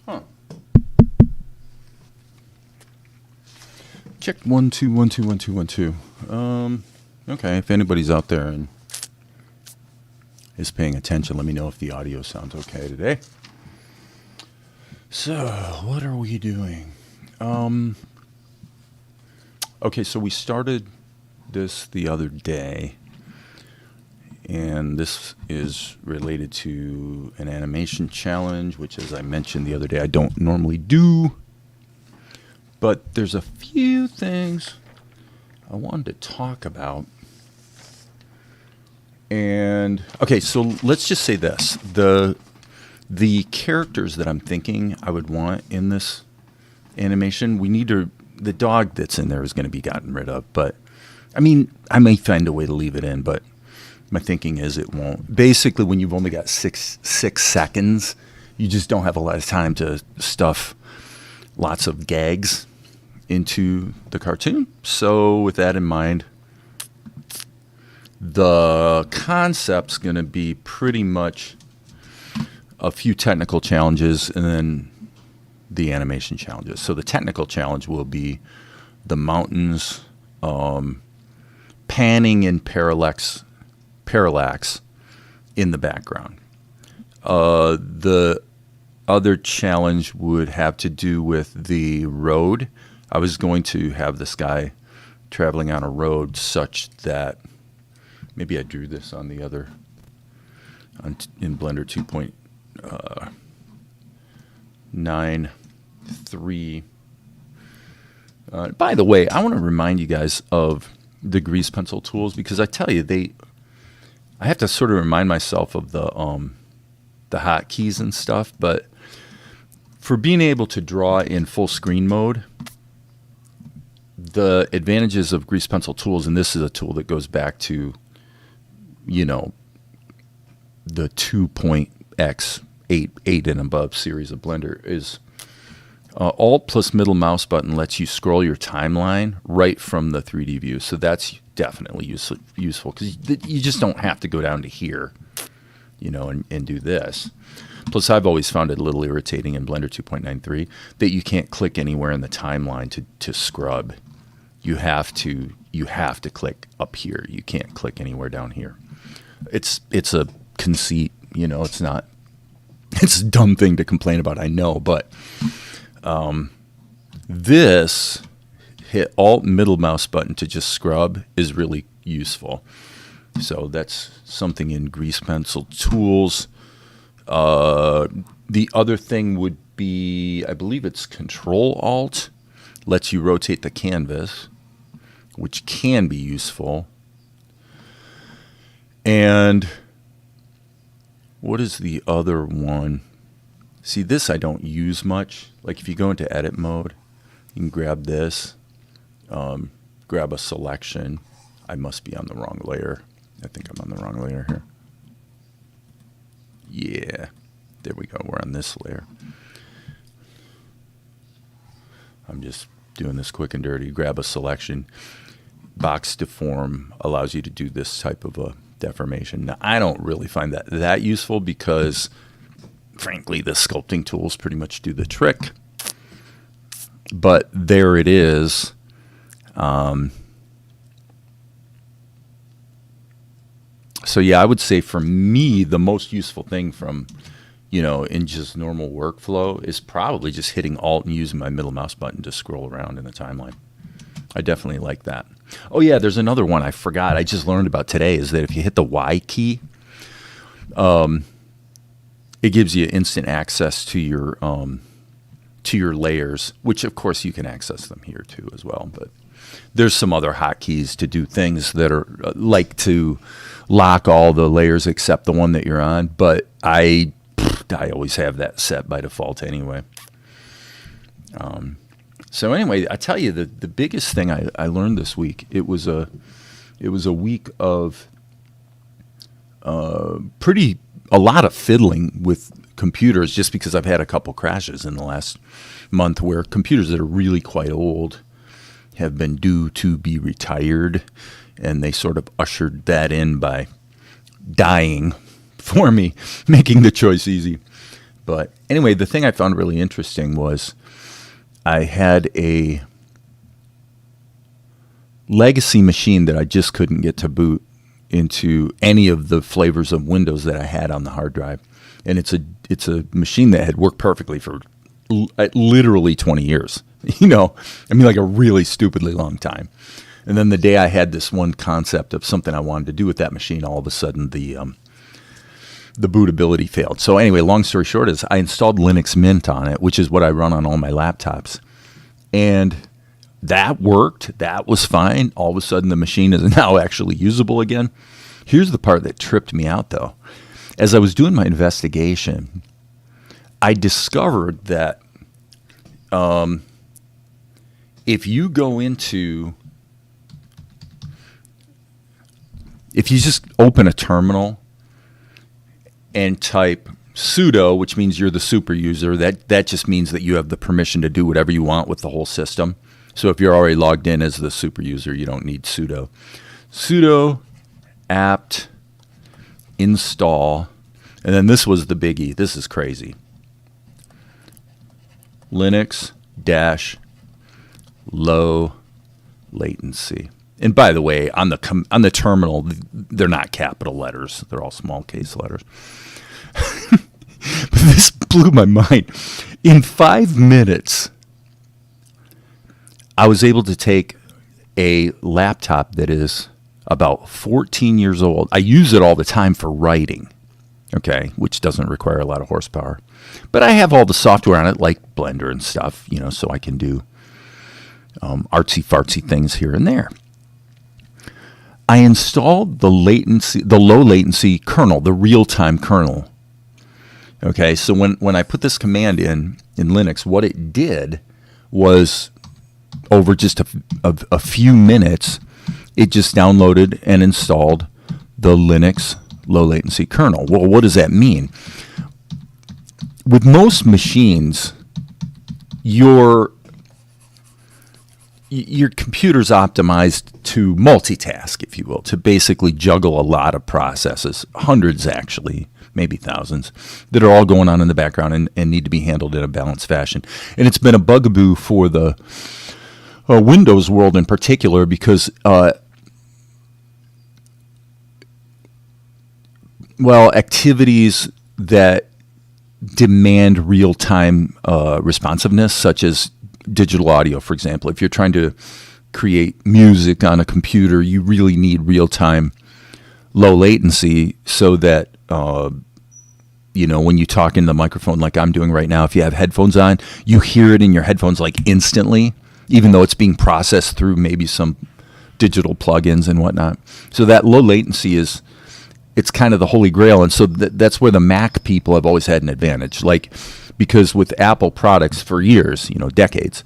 Huh. Check 1 2 1 2 1 2 1 2. Okay, if anybody's out there and is paying attention, let me know if the audio sounds okay today. So, what are we doing? Okay, so we started this the other day, and this is related to an animation challenge, which, as I mentioned the other day, I don't normally do. But there's a few things I wanted to talk about. And, okay, so let's just say this. The characters that I'm thinking I would want in this animation, the dog that's in there is going to be gotten rid of. But, I mean, I may find a way to leave it in, but my thinking is it won't. Basically, when you've only got six seconds, you just don't have a lot of time to stuff lots of gags into the cartoon. So with that in mind, the concept's going to be pretty much a few technical challenges and then the animation challenges. So the technical challenge will be the mountains, panning and parallax in the background. The other challenge would have to do with the road. I was going to have this guy traveling on a road such that maybe I drew this on the other in Blender 2.93. By the way, I want to remind you guys of the grease pencil tools, because I tell you, I have to sort of remind myself of the hotkeys and stuff. But for being able to draw in full screen mode, the advantages of grease pencil tools, and this is a tool that goes back to, the 2.x 8 and above series of Blender, is Alt plus middle mouse button lets you scroll your timeline right from the 3D view. So that's definitely useful, because you just don't have to go down to here, and do this. Plus, I've always found it a little irritating in Blender 2.93 that you can't click anywhere in the timeline to scrub. You have to click up here. You can't click anywhere down here. It's a conceit, it's not. It's a dumb thing to complain about, I know, but this hit Alt middle mouse button to just scrub is really useful. So that's something in grease pencil tools. The other thing would be, I believe it's Control Alt, lets you rotate the canvas, which can be useful. And what is the other one? See, this I don't use much. Like if you go into edit mode, you can grab this, grab a selection. I must be on the wrong layer. I think I'm on the wrong layer here. Yeah, there we go. We're on this layer. I'm just doing this quick and dirty. Grab a selection. Box deform allows you to do this type of a deformation. Now, I don't really find that useful because, frankly, the sculpting tools pretty much do the trick. But there it is. So yeah, I would say for me, the most useful thing from, in just normal workflow is probably just hitting Alt and using my middle mouse button to scroll around in the timeline. I definitely like that. Oh yeah, there's another one I forgot. I just learned about today, is that if you hit the Y key, it gives you instant access to your layers, which of course you can access them here too as well. But there's some other hotkeys to do things that are like to lock all the layers except the one that you're on. But I always have that set by default anyway. So anyway, I tell you, the biggest thing I learned this week, it was a week of a lot of fiddling with computers, just because I've had a couple crashes in the last month where computers that are really quite old have been due to be retired, and they sort of ushered that in by dying for me, making the choice easy. But anyway, the thing I found really interesting was I had a legacy machine that I just couldn't get to boot into any of the flavors of Windows that I had on the hard drive. And it's a machine that had worked perfectly for literally 20 years. Like a really stupidly long time. And then the day I had this one concept of something I wanted to do with that machine, all of a sudden the bootability failed. So anyway, long story short is I installed Linux Mint on it, which is what I run on all my laptops. And that worked. That was fine. All of a sudden the machine is now actually usable again. Here's the part that tripped me out, though. As I was doing my investigation, I discovered that if you just open a terminal and type sudo, which means you're the super user, that just means that you have the permission to do whatever you want with the whole system. So if you're already logged in as the super user, you don't need sudo. Sudo apt install, and then this was the biggie. This is crazy. Linux dash low latency. And by the way, on the terminal, they're not capital letters. They're all small case letters. But this blew my mind. In 5 minutes, I was able to take a laptop that is about 14 years old. I use it all the time for writing, okay, which doesn't require a lot of horsepower. But I have all the software on it, like Blender and stuff, so I can do artsy-fartsy things here and there. I installed the low latency kernel, the real-time kernel. Okay, so when I put this command in Linux, what it did was, over just a few minutes, it just downloaded and installed the Linux low latency kernel. Well, what does that mean? With most machines, your computer's optimized to multitask, if you will, to basically juggle a lot of processes, hundreds actually, maybe thousands, that are all going on in the background and need to be handled in a balanced fashion. And it's been a bugaboo for the Windows world in particular because, activities that demand real-time responsiveness, such as digital audio, for example. If you're trying to create music on a computer, you really need real-time low latency so that, when you talk in the microphone like I'm doing right now, if you have headphones on, you hear it in your headphones like instantly, even though it's being processed through maybe some digital plugins and whatnot. So that low latency it's kind of the holy grail. And so that's where the Mac people have always had an advantage. Because with Apple products for years, decades,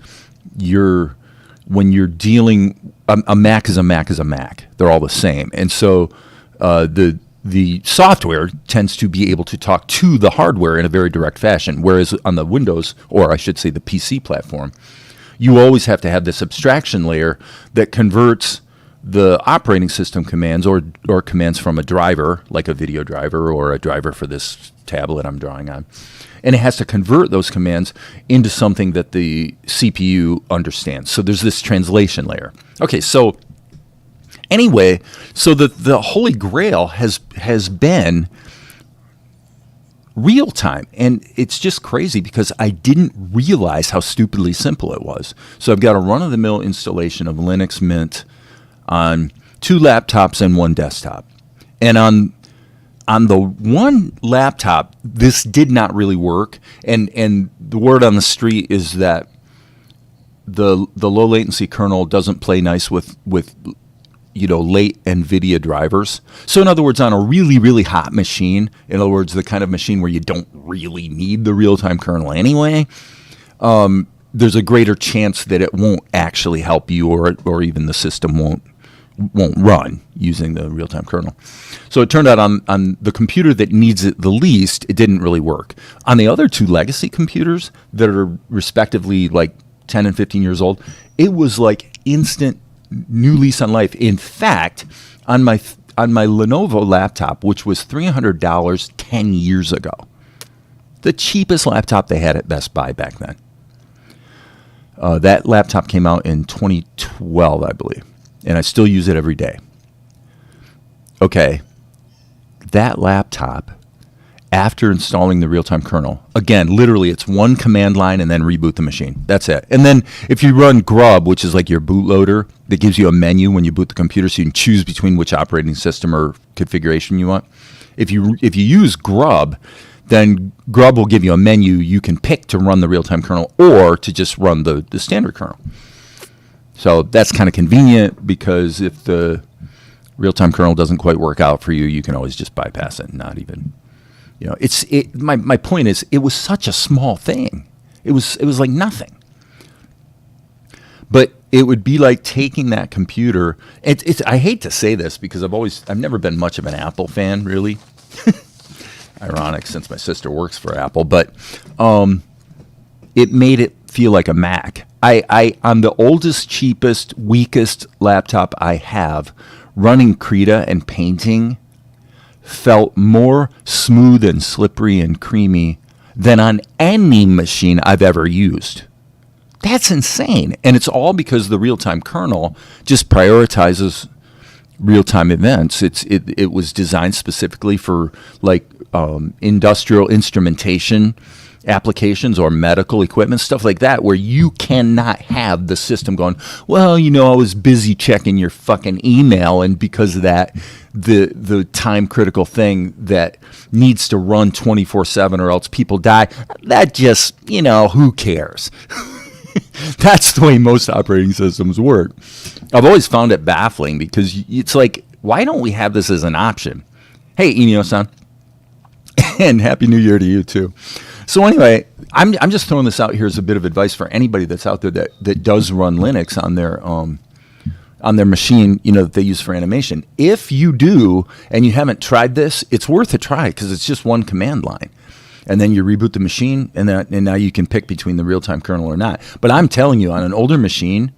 when you're dealing, a Mac is a Mac is a Mac. They're all the same. And so the software tends to be able to talk to the hardware in a very direct fashion. Whereas on the Windows, or I should say the PC platform, you always have to have this abstraction layer that converts the operating system commands or commands from a driver, like a video driver or a driver for this tablet I'm drawing on. And it has to convert those commands into something that the CPU understands. So there's this translation layer. Okay, so anyway, so the holy grail has been real time. And it's just crazy because I didn't realize how stupidly simple it was. So I've got a run-of-the-mill installation of Linux Mint on 2 laptops and 1 desktop. And on the one laptop, this did not really work. And the word on the street is that the low latency kernel doesn't play nice with late NVIDIA drivers. So in other words, on a really, really hot machine, in other words, the kind of machine where you don't really need the real-time kernel anyway, there's a greater chance that it won't actually help you, or even the system won't run using the real-time kernel. So it turned out on the computer that needs it the least, it didn't really work. On the other two legacy computers that are respectively like 10 and 15 years old, it was like instant new lease on life. In fact, on my Lenovo laptop, which was $300 10 years ago, the cheapest laptop they had at Best Buy back then. That laptop came out in 2012, I believe, and I still use it every day. Okay, that laptop, after installing the real-time kernel, again, literally it's one command line and then reboot the machine. That's it. And then if you run Grub, which is like your bootloader that gives you a menu when you boot the computer so you can choose between which operating system or configuration you want. If you use Grub, then Grub will give you a menu you can pick to run the real-time kernel or to just run the standard kernel. So that's kind of convenient because if the real-time kernel doesn't quite work out for you, you can always just bypass it and not even, my point is, it was such a small thing. It was like nothing. But it would be like taking that computer. I hate to say this because I've never been much of an Apple fan, really. Ironic since my sister works for Apple, but it made it feel like a Mac. On the oldest, cheapest, weakest laptop I have, running Krita and painting felt more smooth and slippery and creamy than on any machine I've ever used. That's insane. And it's all because the real-time kernel just prioritizes real-time events. It was designed specifically for like industrial instrumentation applications or medical equipment, stuff like that, where you cannot have the system going, well, I was busy checking your fucking email, and because of that, the time critical thing that needs to run 24/7 or else people die, that just, who cares? That's the way most operating systems work. I've always found it baffling because it's like, why don't we have this as an option? Hey, Inio-san, and Happy New Year to you too. So anyway, I'm just throwing this out here as a bit of advice for anybody that's out there that does run Linux on their machine, that they use for animation. If you do and you haven't tried this, it's worth a try because it's just one command line. And then you reboot the machine, and now you can pick between the real-time kernel or not. But I'm telling you, on an older machine,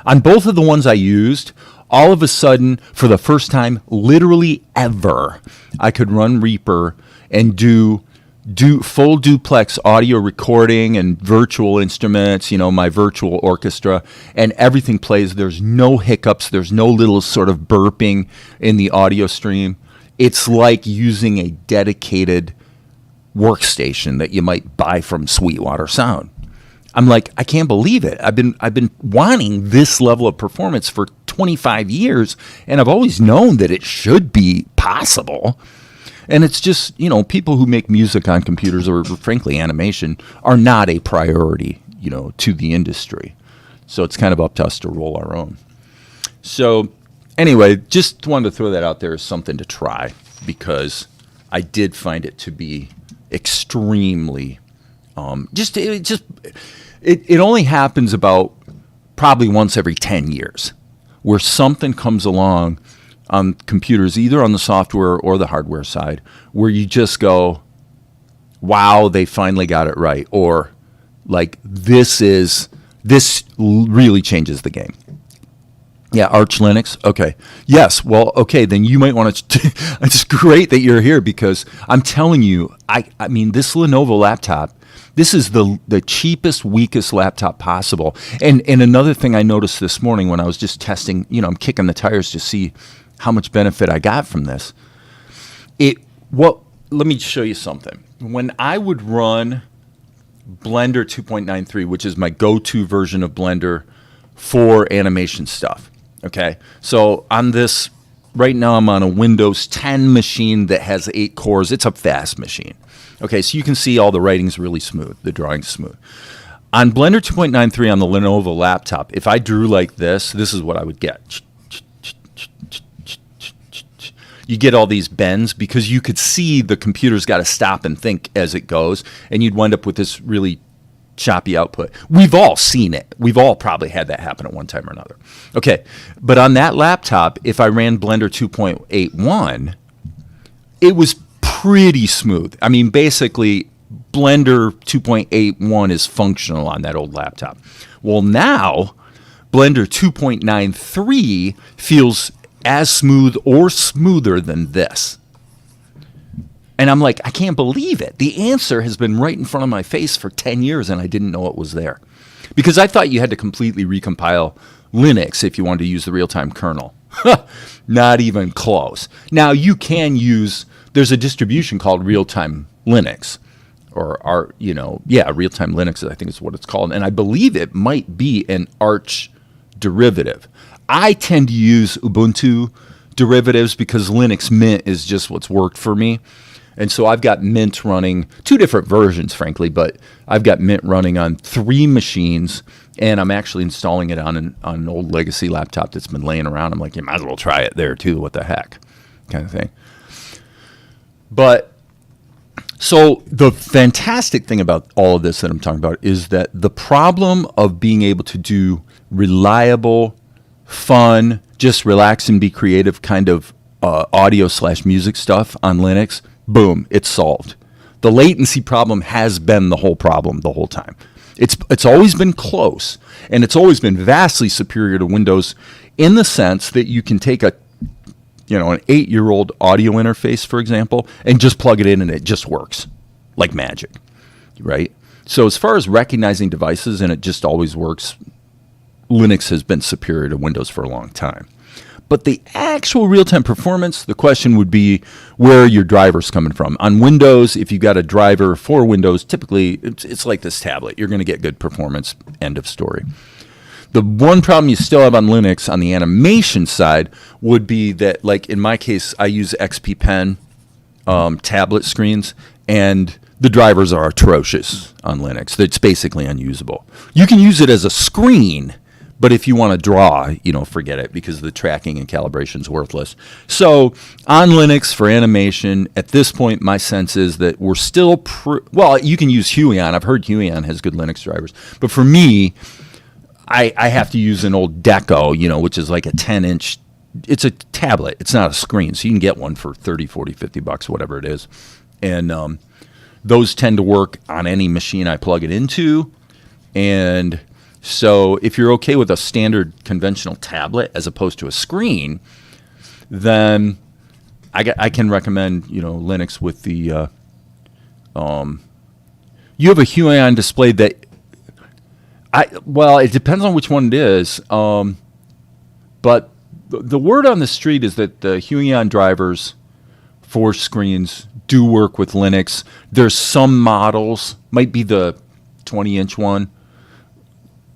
on both of the ones I used, all of a sudden, for the first time, literally ever, I could run Reaper and do full duplex audio recording and virtual instruments, my virtual orchestra, and everything plays. There's no hiccups. There's no little sort of burping in the audio stream. It's like using a dedicated workstation that you might buy from Sweetwater Sound. I'm like, I can't believe it. I've been wanting this level of performance for 25 years, and I've always known that it should be possible. And it's just, people who make music on computers or frankly animation are not a priority, to the industry. So it's kind of up to us to roll our own. So anyway, just wanted to throw that out there as something to try because I did find it to be extremely it only happens about probably once every 10 years where something comes along on computers, either on the software or the hardware side, where you just go, wow, they finally got it right, or like this really changes the game. Yeah, Arch Linux. Okay. Yes. Well, okay. Then you might want to. It's great that you're here because I'm telling you, I mean, this Lenovo laptop, this is the cheapest, weakest laptop possible. And another thing I noticed this morning when I was just testing, I'm kicking the tires to see how much benefit I got from this. Let me show you something. When I would run Blender 2.93, which is my go-to version of Blender for animation stuff. Okay, so on this, right now I'm on a Windows 10 machine that has 8 cores. It's a fast machine. Okay, so you can see all the writing's really smooth, the drawing's smooth. On Blender 2.93 on the Lenovo laptop, if I drew like this is what I would get. You get all these bends because you could see the computer's got to stop and think as it goes, and you'd wind up with this really choppy output. We've all seen it. We've all probably had that happen at one time or another. Okay, but on that laptop, if I ran Blender 2.81, it was pretty smooth. I mean, basically, Blender 2.81 is functional on that old laptop. Well, now, Blender 2.93 feels as smooth or smoother than this. And I'm like, I can't believe it. The answer has been right in front of my face for 10 years, and I didn't know it was there. Because I thought you had to completely recompile Linux if you wanted to use the real-time kernel. Not even close. Now, you can use, there's a distribution called real-time Linux. Or, real-time Linux, I think is what it's called. And I believe it might be an Arch derivative. I tend to use Ubuntu derivatives because Linux Mint is just what's worked for me. And so I've got Mint running, 2 different versions, frankly, but I've got Mint running on 3 machines, and I'm actually installing it on an old legacy laptop that's been laying around. I'm like, you might as well try it there too, what the heck, kind of thing. But, so the fantastic thing about all of this that I'm talking about is that the problem of being able to do reliable, fun, just relax and be creative kind of audio/music stuff on Linux, boom, it's solved. The latency problem has been the whole problem the whole time. It's always been close, and it's always been vastly superior to Windows in the sense that you can take an 8-year-old audio interface, for example, and just plug it in and it just works like magic, right? So as far as recognizing devices and it just always works, Linux has been superior to Windows for a long time. But the actual real-time performance, the question would be where are your drivers coming from. On Windows, if you've got a driver for Windows, typically it's like this tablet. You're going to get good performance, end of story. The one problem you still have on Linux on the animation side would be that, like in my case, I use XP Pen tablet screens, and the drivers are atrocious on Linux. It's basically unusable. You can use it as a screen, but if you want to draw, forget it because the tracking and calibration is worthless. So on Linux for animation, at this point, my sense is that we're still, you can use Huion. I've heard Huion has good Linux drivers. But for me, I have to use an old Deco, which is like a 10-inch. It's a tablet. It's not a screen. So you can get one for 30, 40, 50 bucks, whatever it is. And those tend to work on any machine I plug it into. And so if you're okay with a standard conventional tablet as opposed to a screen, then I can recommend Linux with the you have a Huion display that it depends on which one it is, but the word on the street is that the Huion drivers for screens do work with Linux. There's some models, might be the 20-inch one,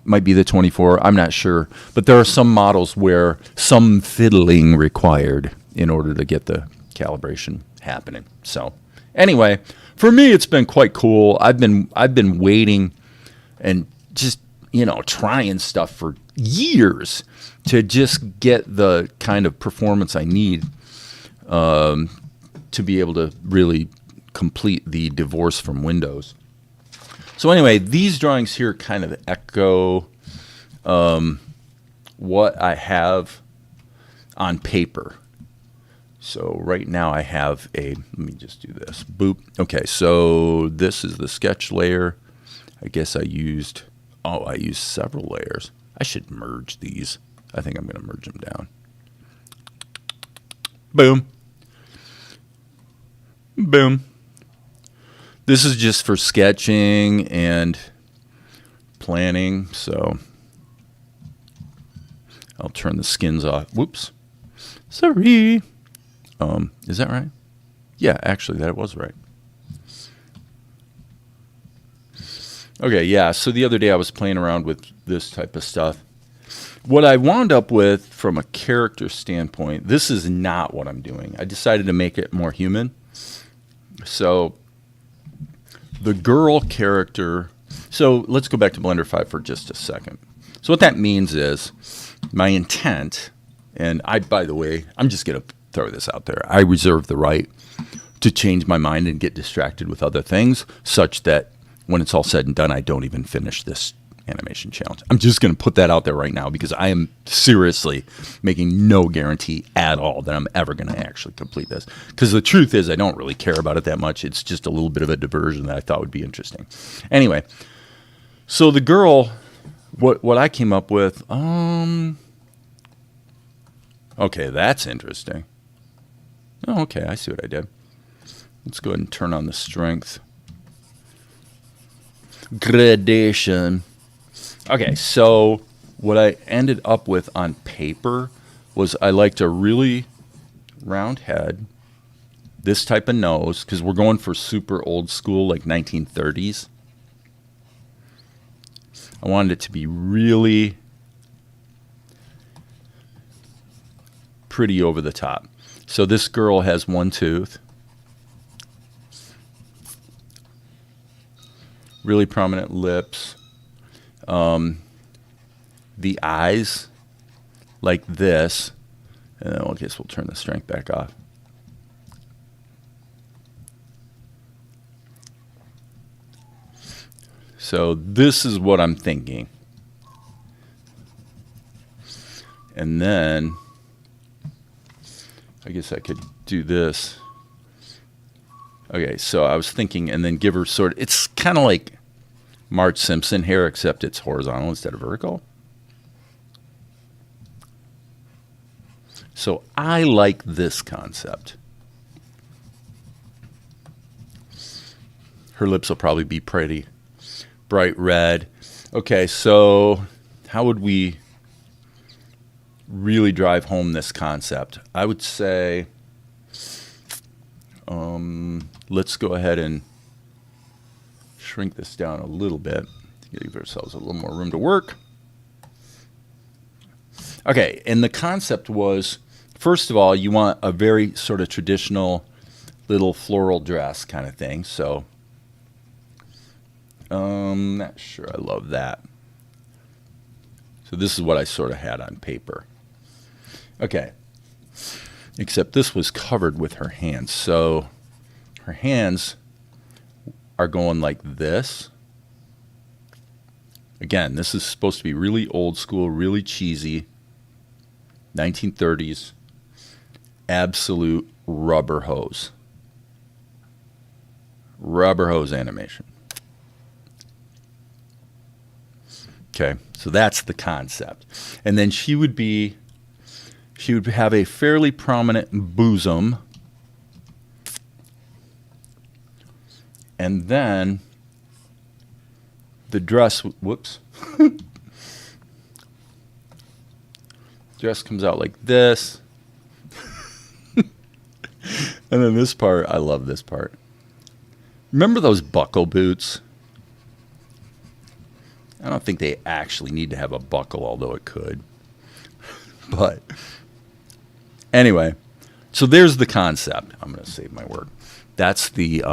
might be the 24, I'm not sure. But there are some models where some fiddling required in order to get the calibration happening. So anyway, for me, it's been quite cool. I've been waiting and just, trying stuff for years to just get the kind of performance I need to be able to really complete the divorce from Windows. So anyway, these drawings here kind of echo what I have on paper. So right now I have let me just do this. Boop. Okay, so this is the sketch layer. I guess I used several layers. I should merge these. I think I'm going to merge them down. Boom. Boom. This is just for sketching and planning, so I'll turn the skins off. Whoops. Sorry. Is that right? Yeah, actually, that was right. Okay, yeah, so the other day I was playing around with this type of stuff. What I wound up with from a character standpoint, this is not what I'm doing. I decided to make it more human. So the girl character, so let's go back to Blender 5 for just a second. So what that means is my intent, and by the way, I'm just going to throw this out there. I reserve the right to change my mind and get distracted with other things such that when it's all said and done, I don't even finish this animation challenge. I'm just going to put that out there right now because I am seriously making no guarantee at all that I'm ever going to actually complete this. Because the truth is I don't really care about it that much. It's just a little bit of a diversion that I thought would be interesting. Anyway, so the girl, what I came up with, okay, that's interesting. Oh, okay, I see what I did. Let's go ahead and turn on the strength. Gradation. Okay, so what I ended up with on paper was I liked a really round head, this type of nose, because we're going for super old school, like 1930s. I wanted it to be really pretty over the top. So this girl has one tooth. Really prominent lips. The eyes, like this. And then I guess we'll turn the strength back off. So this is what I'm thinking. And then I guess I could do this. Okay, so I was thinking, and then give her sort of, it's kind of like Marge Simpson hair, except it's horizontal instead of vertical. So I like this concept. Her lips will probably be pretty bright red. Okay, so how would we really drive home this concept? I would say, let's go ahead and shrink this down a little bit to give ourselves a little more room to work. Okay, and the concept was, first of all, you want a very sort of traditional little floral dress kind of thing. So, not sure I love that. So this is what I sort of had on paper. Okay, except this was covered with her hands. So her hands are going like this. Again, this is supposed to be really old school, really cheesy, 1930s, absolute rubber hose. Rubber hose animation. Okay, so that's the concept. And then she would have a fairly prominent bosom. And then the dress, whoops. Dress comes out like this. And then this part, I love this part. Remember those buckle boots? I don't think they actually need to have a buckle, although it could. But anyway, so there's the concept. I'm going to save my word. That's the,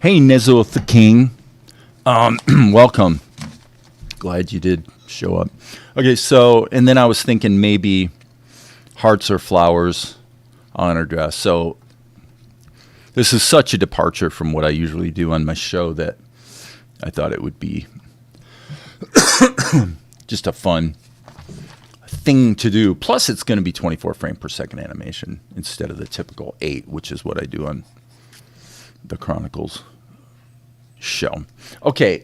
hey, Nezo the King. Welcome. Glad you did show up. Okay, so, and then I was thinking maybe hearts or flowers on her dress. So this is such a departure from what I usually do on my show that I thought it would be just a fun thing to do. Plus, it's going to be 24 frame per second animation instead of the typical 8, which is what I do on the Chronicles show. Okay,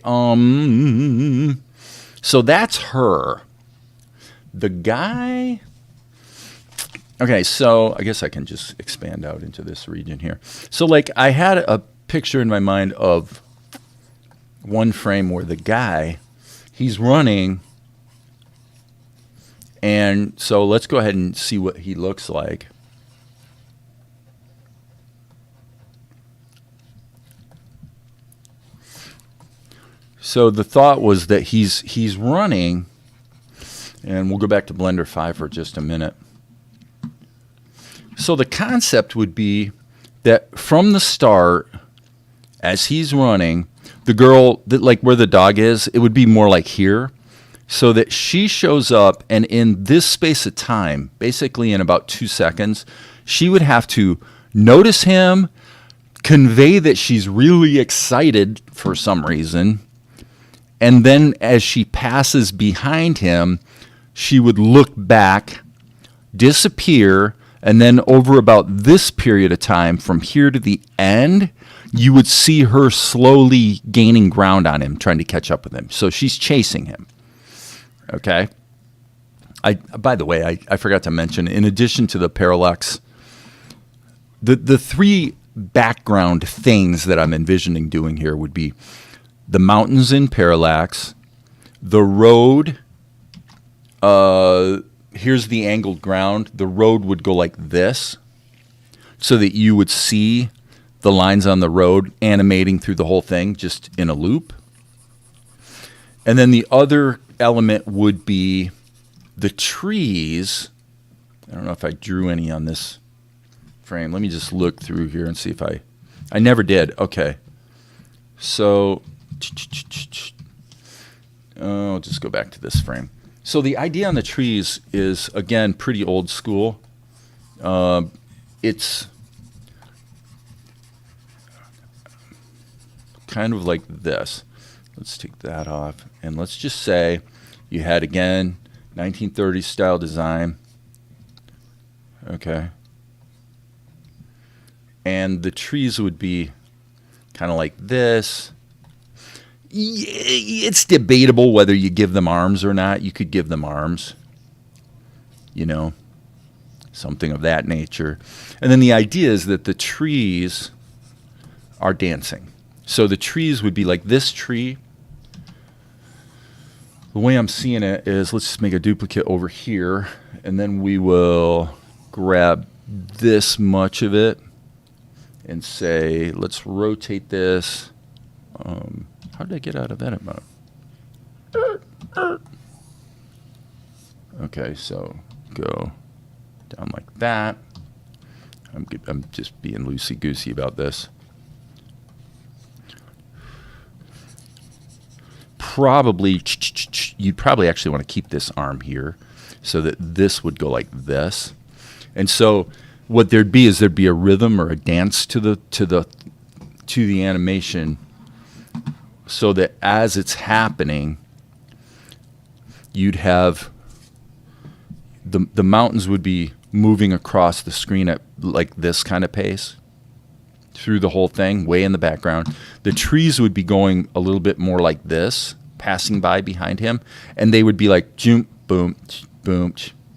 so that's her. The guy. Okay, so I guess I can just expand out into this region here. So, like, I had a picture in my mind of one frame where the guy, he's running. And so let's go ahead and see what he looks like. So the thought was that he's running, and we'll go back to Blender 5 for just a minute. So the concept would be that from the start, as he's running, the girl, that like where the dog is, it would be more like here. So that she shows up, and in this space of time, basically in about 2 seconds, she would have to notice him, convey that she's really excited for some reason. And then as she passes behind him, she would look back, disappear, and then over about this period of time, from here to the end, you would see her slowly gaining ground on him, trying to catch up with him. So she's chasing him. Okay? By the way, I forgot to mention, in addition to the parallax, the three background things that I'm envisioning doing here would be the mountains in parallax, the road, here's the angled ground. The road would go like this so that you would see the lines on the road animating through the whole thing just in a loop. And then the other element would be the trees. I don't know if I drew any on this frame. Let me just look through here and see if I never did. Okay. So, I'll just go back to this frame. So the idea on the trees is, again, pretty old school. It's kind of like this. Let's take that off. And let's just say you had, again, 1930s style design. Okay. And the trees would be kind of like this. It's debatable whether you give them arms or not. You could give them arms, you know, something of that nature. And then the idea is that the trees are dancing. So the trees would be like this tree. The way I'm seeing it is, let's just make a duplicate over here, and then we will grab this much of it and say, let's rotate this. How did I get out of edit mode? Okay, so go down like that. I'm just being loosey-goosey about this. You'd probably actually want to keep this arm here so that this would go like this. And so what there'd be a rhythm or a dance to the animation, so that as it's happening, you'd have the mountains would be moving across the screen at like this kind of pace through the whole thing, way in the background. The trees would be going a little bit more like this, passing by behind him, and they would be like boom, boom,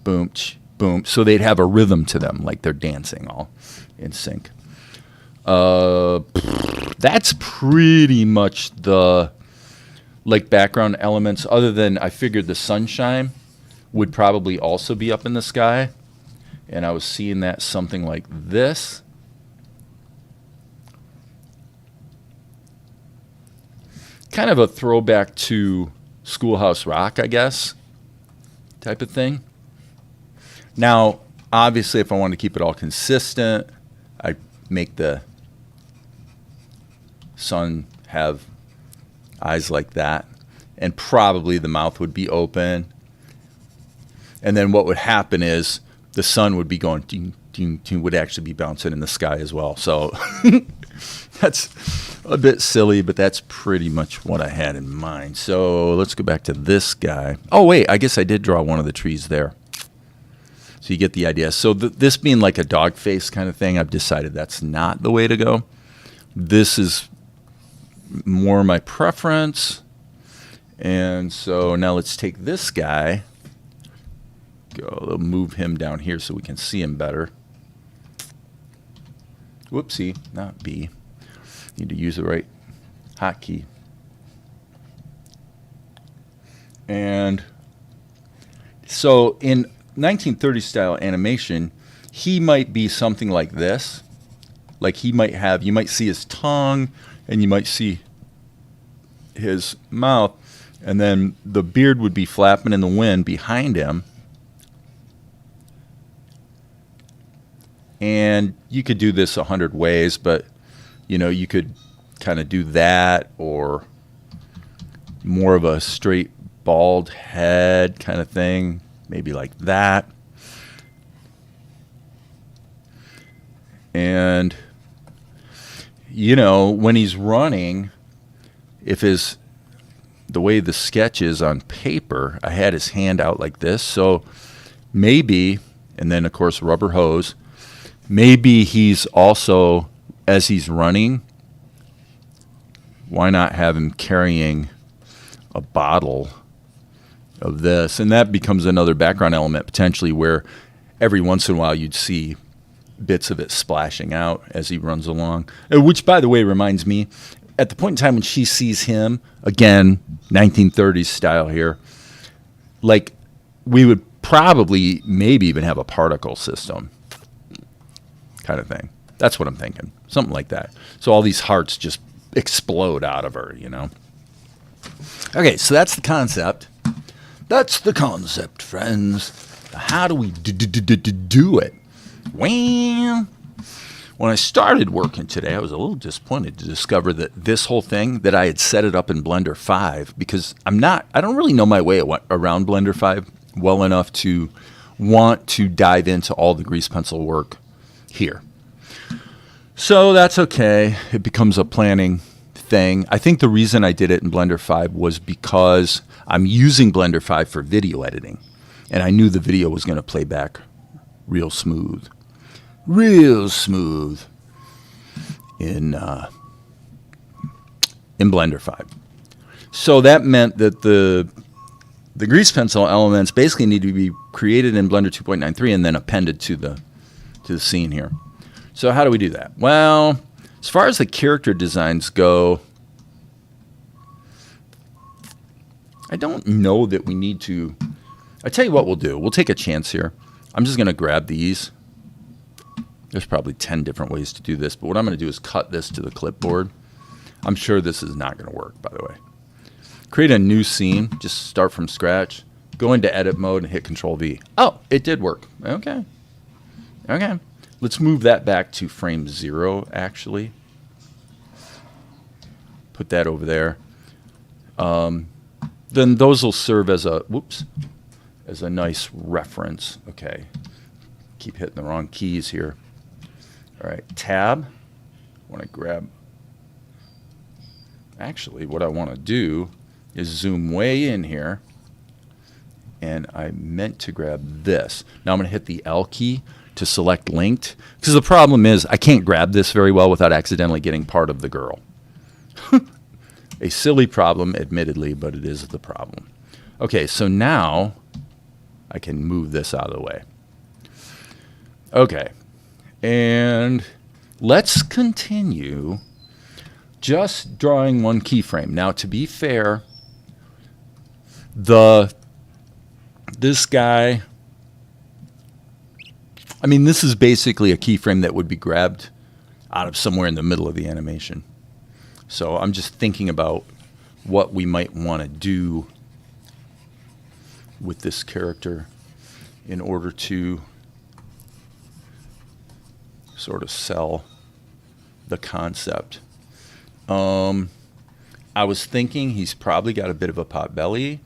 boom, boom. So they'd have a rhythm to them, like they're dancing all in sync. That's pretty much the like background elements, other than I figured the sunshine would probably also be up in the sky, and I was seeing that something like this. Kind of a throwback to Schoolhouse Rock, I guess, type of thing. Now, obviously, if I want to keep it all consistent, I'd make the sun have eyes like that, and probably the mouth would be open. And then what would happen is the sun would be going, ding, ding, ding, would actually be bouncing in the sky as well. So that's a bit silly, but that's pretty much what I had in mind. So let's go back to this guy. Oh, wait, I guess I did draw one of the trees there. So you get the idea. So this being like a dog face kind of thing, I've decided that's not the way to go. This is more my preference. And so now let's take this guy, move him down here so we can see him better. Whoopsie, not B. Need to use the right hotkey. And so in 1930s style animation, he might be something like this. Like you might see his tongue, and you might see his mouth, and then the beard would be flapping in the wind behind him. And you could do this 100 ways, but you could kind of do that, or more of a straight bald head kind of thing, maybe like that. you know, when he's running, if the way the sketch is on paper, I had his hand out like this. So maybe, and then of course rubber hose, maybe he's also, as he's running, why not have him carrying a bottle of this? And that becomes another background element potentially, where every once in a while you'd see bits of it splashing out as he runs along. Which, by the way, reminds me, at the point in time when she sees him, again, 1930s style here, like, we would probably maybe even have a particle system kind of thing. That's what I'm thinking. Something like that. So all these hearts just explode out of her, you know. Okay, so that's the concept. That's the concept, friends. How do we do it? Well, when I started working today, I was a little disappointed to discover that this whole thing, that I had set it up in Blender 5, because I don't really know my way around Blender 5 well enough to want to dive into all the grease pencil work here. So that's okay. It becomes a planning thing. I think the reason I did it in Blender 5 was because I'm using Blender 5 for video editing, and I knew the video was going to play back real smooth in Blender 5. So that meant that the grease pencil elements basically need to be created in Blender 2.93 and then appended to the scene here. So how do we do that? Well, as far as the character designs go, I don't know that we need to. I tell you what we'll do. We'll take a chance here. I'm just going to grab these. There's probably 10 different ways to do this, but what I'm going to do is cut this to the clipboard. I'm sure this is not going to work, by the way. Create a new scene. Just start from scratch. Go into edit mode and hit Control V. Oh, it did work. Okay. Okay. Let's move that back to frame 0, actually. Put that over there. Then those will serve as a, as a nice reference. Okay. Keep hitting the wrong keys here. All right, tab. I want to grab, actually what I want to do is zoom way in here, and I meant to grab this. Now I'm going to hit the L key to select linked, because the problem is I can't grab this very well without accidentally getting part of the girl. A silly problem, admittedly, but it is the problem. Okay, so now I can move this out of the way. Okay, and let's continue just drawing one keyframe. Now, to be fair, this guy, I mean, this is basically a keyframe that would be grabbed out of somewhere in the middle of the animation. So I'm just thinking about what we might want to do with this character in order to sort of sell the concept. I was thinking he's probably got a bit of a pot belly.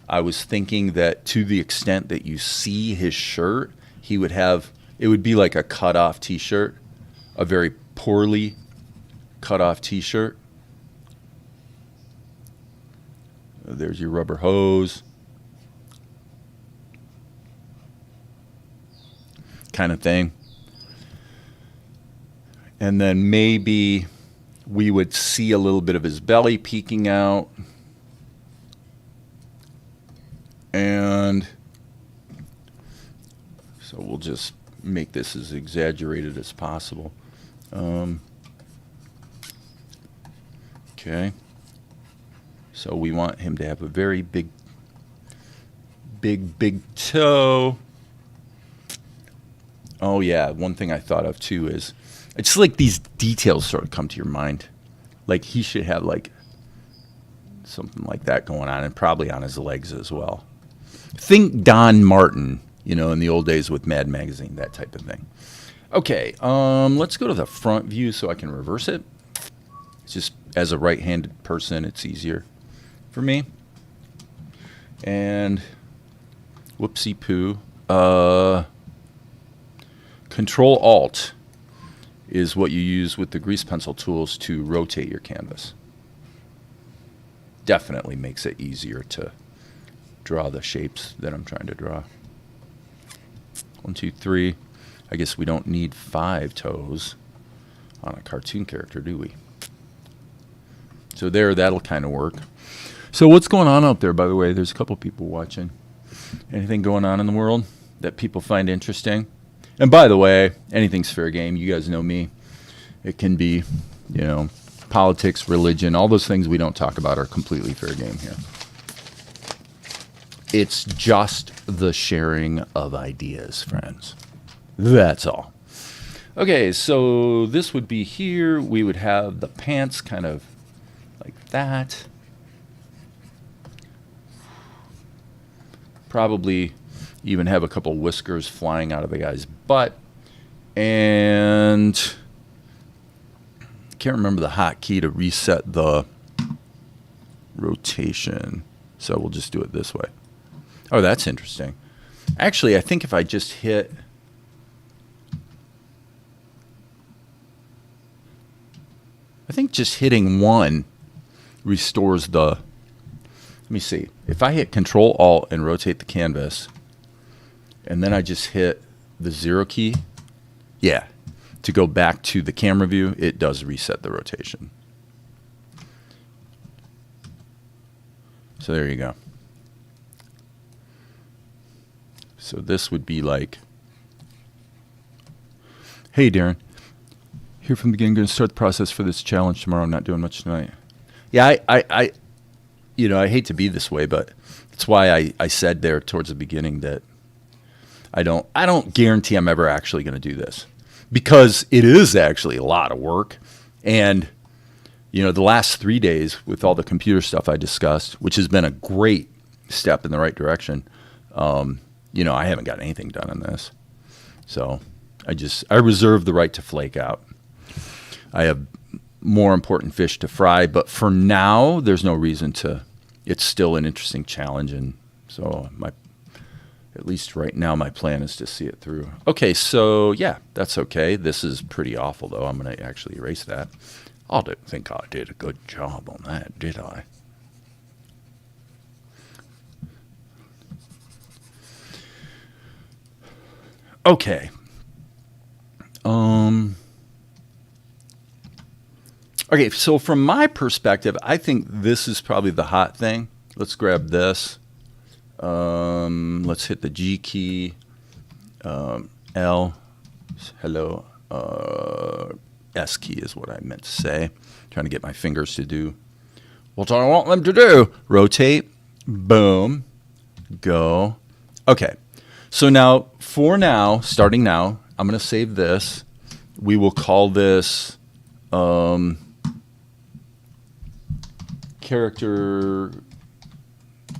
I was thinking that to the extent that you see his shirt, he would have, it would be like a cut-off t-shirt, a very poorly cut-off t-shirt. There's your rubber hose. Kind of thing. And then maybe we would see a little bit of his belly peeking out. And so we'll just make this as exaggerated as possible. Okay. So we want him to have a very big toe. Oh yeah, one thing I thought of too is, it's like these details sort of come to your mind. Like he should have like something like that going on, and probably on his legs as well. Think Don Martin, you know, in the old days with Mad Magazine, that type of thing. Okay, let's go to the front view so I can reverse it. It's just, as a right-handed person, it's easier for me. And whoopsie poo. Control Alt is what you use with the grease pencil tools to rotate your canvas. Definitely makes it easier to draw the shapes that I'm trying to draw. 1, 2, 3. I guess we don't need 5 toes on a cartoon character, do we? So there, that'll kind of work. So what's going on out there, by the way? There's a couple people watching. Anything going on in the world that people find interesting? And by the way, anything's fair game. You guys know me. It can be, you know, politics, religion, all those things we don't talk about are completely fair game here. It's just the sharing of ideas, friends. That's all. Okay, so this would be here. We would have the pants kind of like that. Probably even have a couple whiskers flying out of the guy's butt. And can't remember the hotkey to reset the rotation. So we'll just do it this way. Oh, that's interesting. Actually, I think if I just hit... I think just hitting 1 restores the... Let me see. If I hit Control-Alt and rotate the canvas, and then I just hit the 0 key, yeah, to go back to the camera view, it does reset the rotation. So there you go. So this would be like, hey, Darren, here from the beginning, going to start the process for this challenge tomorrow. I'm not doing much tonight. Yeah, I you know, I hate to be this way, but that's why I said there towards the beginning that I don't guarantee I'm ever actually going to do this, because it is actually a lot of work. And, you know, the last 3 days with all the computer stuff I discussed, which has been a great step in the right direction, you know, I haven't got anything done in this. So I reserve the right to flake out. I have more important fish to fry, but for now, there's no reason to. It's still an interesting challenge, and so at least right now, my plan is to see it through. Okay, so yeah, that's okay. This is pretty awful, though. I'm going to actually erase that. I don't think I did a good job on that, did I? Okay. Okay, so from my perspective, I think this is probably the hot thing. Let's grab this. Let's hit the G key. L. Hello. S key is what I meant to say. Trying to get my fingers to do what I want them to do. Rotate. Boom. Go. Okay. So now, starting now, I'm going to save this. We will call this character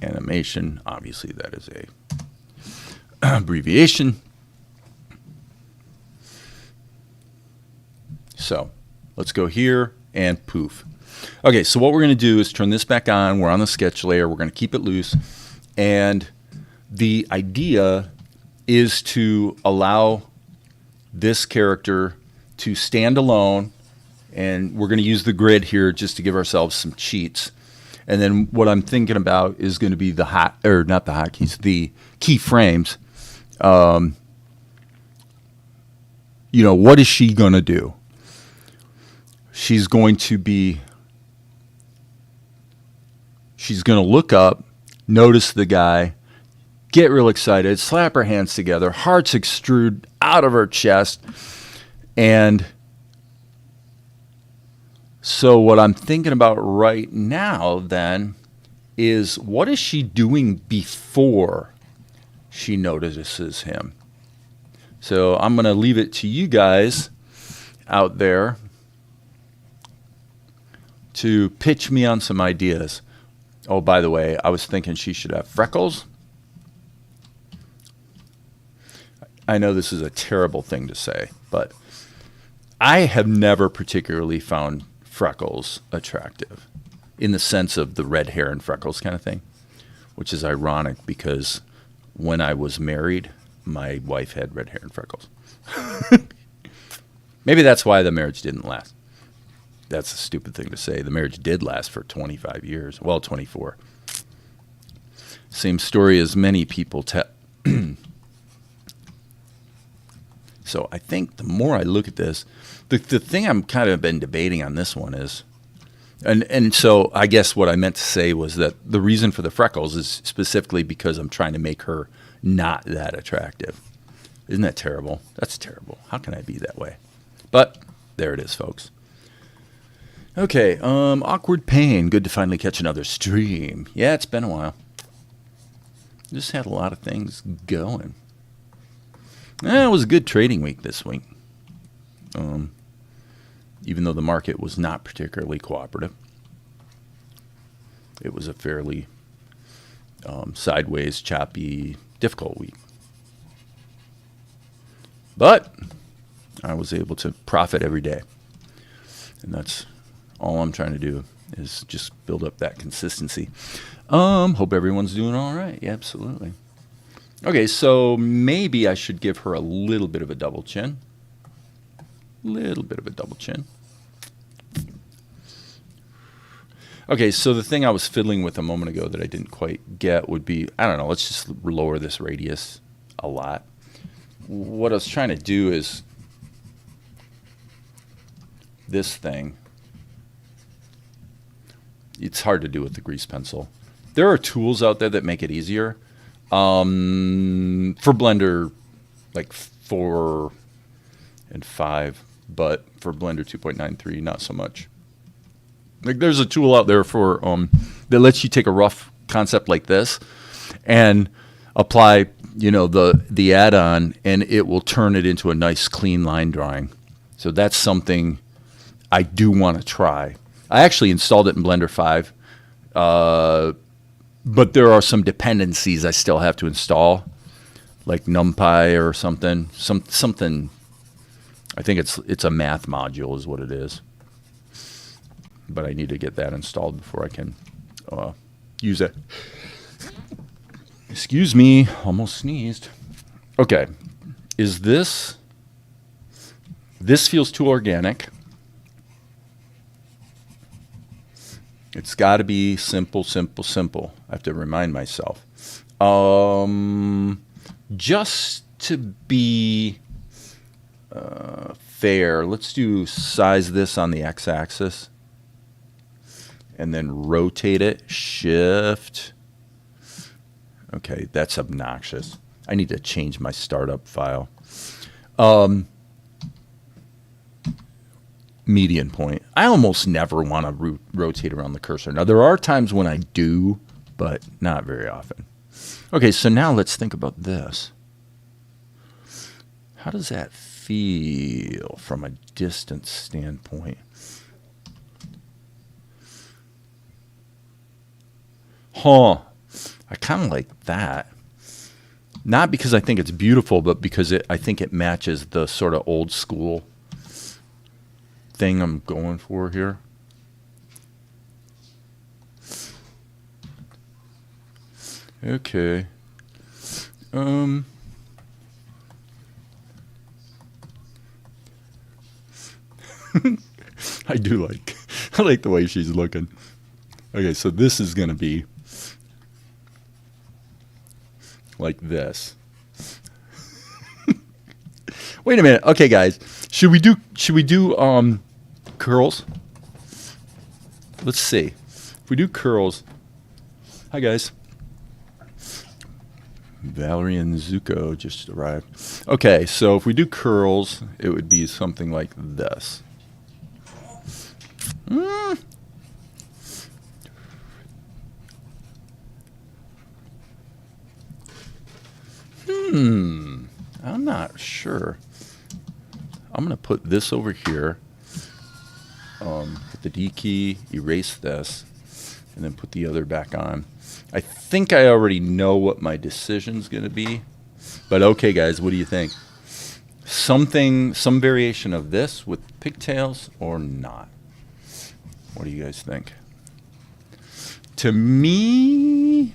animation. Obviously, that is a abbreviation. So let's go here and poof. Okay, so what we're going to do is turn this back on. We're on the sketch layer. We're going to keep it loose. And the idea is to allow this character to stand alone. And we're going to use the grid here just to give ourselves some cheats. And then what I'm thinking about is going to be the the keyframes. You know, what is she going to do? She's going to look up, notice the guy, get real excited, slap her hands together, hearts extrude out of her chest. And so what I'm thinking about right now then is, what is she doing before she notices him? So I'm going to leave it to you guys out there to pitch me on some ideas. Oh, by the way, I was thinking she should have freckles. I know this is a terrible thing to say, but I have never particularly found freckles attractive in the sense of the red hair and freckles kind of thing, which is ironic because when I was married, my wife had red hair and freckles. Maybe that's why the marriage didn't last. That's a stupid thing to say. The marriage did last for 25 years. Well, 24. Same story as many people tell. So I think the more I look at this, the thing I'm kind of been debating on this one is, and so I guess what I meant to say was that the reason for the freckles is specifically because I'm trying to make her not that attractive. Isn't that terrible? That's terrible. How can I be that way? But there it is, folks. Okay, awkward pain. Good to finally catch another stream. Yeah, it's been a while. Just had a lot of things going. It was a good trading week this week. Even though the market was not particularly cooperative. It was a fairly sideways, choppy, difficult week. But I was able to profit every day. And that's all I'm trying to do is just build up that consistency. Hope everyone's doing all right. Yeah, absolutely. Okay, so maybe I should give her a little bit of a double chin. Little bit of a double chin. Okay, so the thing I was fiddling with a moment ago that I didn't quite get would be, I don't know, let's just lower this radius a lot. What I was trying to do is this thing. It's hard to do with the grease pencil. There are tools out there that make it easier. For Blender, like 4 and 5, but for Blender 2.93, not so much. Like there's a tool out there for that lets you take a rough concept like this and apply, the add-on, and it will turn it into a nice clean line drawing. So that's something I do want to try. I actually installed it in Blender 5. But there are some dependencies I still have to install, like NumPy or something. Something. I think it's a math module is what it is. But I need to get that installed before I can use it. Excuse me, almost sneezed. Okay, is this feels too organic. It's got to be simple, simple, simple. I have to remind myself. Just to be fair, let's do size this on the x-axis. And then rotate it. Shift. Okay, that's obnoxious. I need to change my startup file. Median point. I almost never want to rotate around the cursor. Now, there are times when I do, but not very often. Okay, so now let's think about this. How does that feel from a distance standpoint? I kind of like that. Not because I think it's beautiful, but because I think it matches the sort of old school thing I'm going for here. Okay. I like the way she's looking. Okay, so this is going to be like this. Wait a minute. Okay, guys. Should we do curls? Let's see. If we do curls. Hi, guys. Valerie and Zuko just arrived. Okay, so if we do curls, it would be something like this. I'm not sure. I'm going to put this over here. Hit the D key, erase this, and then put the other back on. I think I already know what my decision's going to be. But okay, guys, what do you think? Some variation of this with pigtails or not? What do you guys think? To me,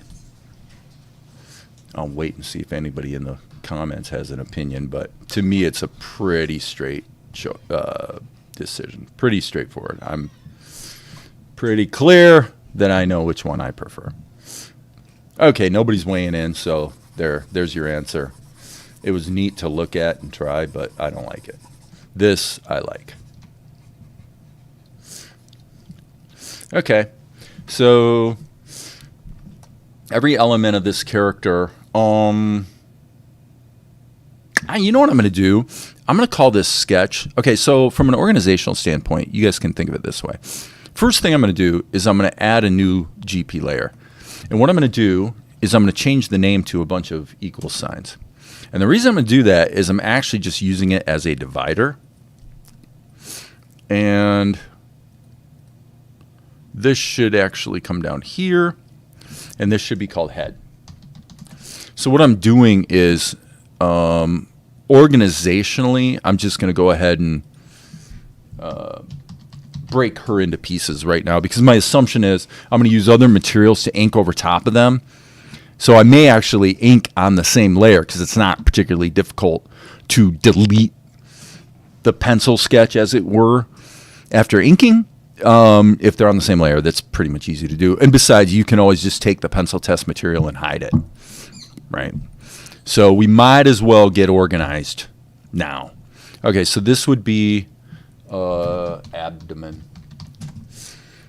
I'll wait and see if anybody in the comments has an opinion, but to me it's a pretty straight decision. Pretty straightforward. I'm pretty clear that I know which one I prefer. Okay, nobody's weighing in, so there's your answer. It was neat to look at and try, but I don't like it. This I like. Okay, so every element of this character, you know what I'm going to do? I'm going to call this sketch. Okay, so from an organizational standpoint, you guys can think of it this way. First thing I'm going to do is I'm going to add a new GP layer. And what I'm going to do is I'm going to change the name to a bunch of equal signs. And the reason I'm going to do that is I'm actually just using it as a divider. And this should actually come down here. And this should be called head. So what I'm doing is organizationally, I'm just going to go ahead and break her into pieces right now, because my assumption is I'm going to use other materials to ink over top of them. So I may actually ink on the same layer because it's not particularly difficult to delete the pencil sketch, as it were, after inking. If they're on the same layer, that's pretty much easy to do. And besides, you can always just take the pencil test material and hide it, right? So we might as well get organized now. Okay, so this would be abdomen,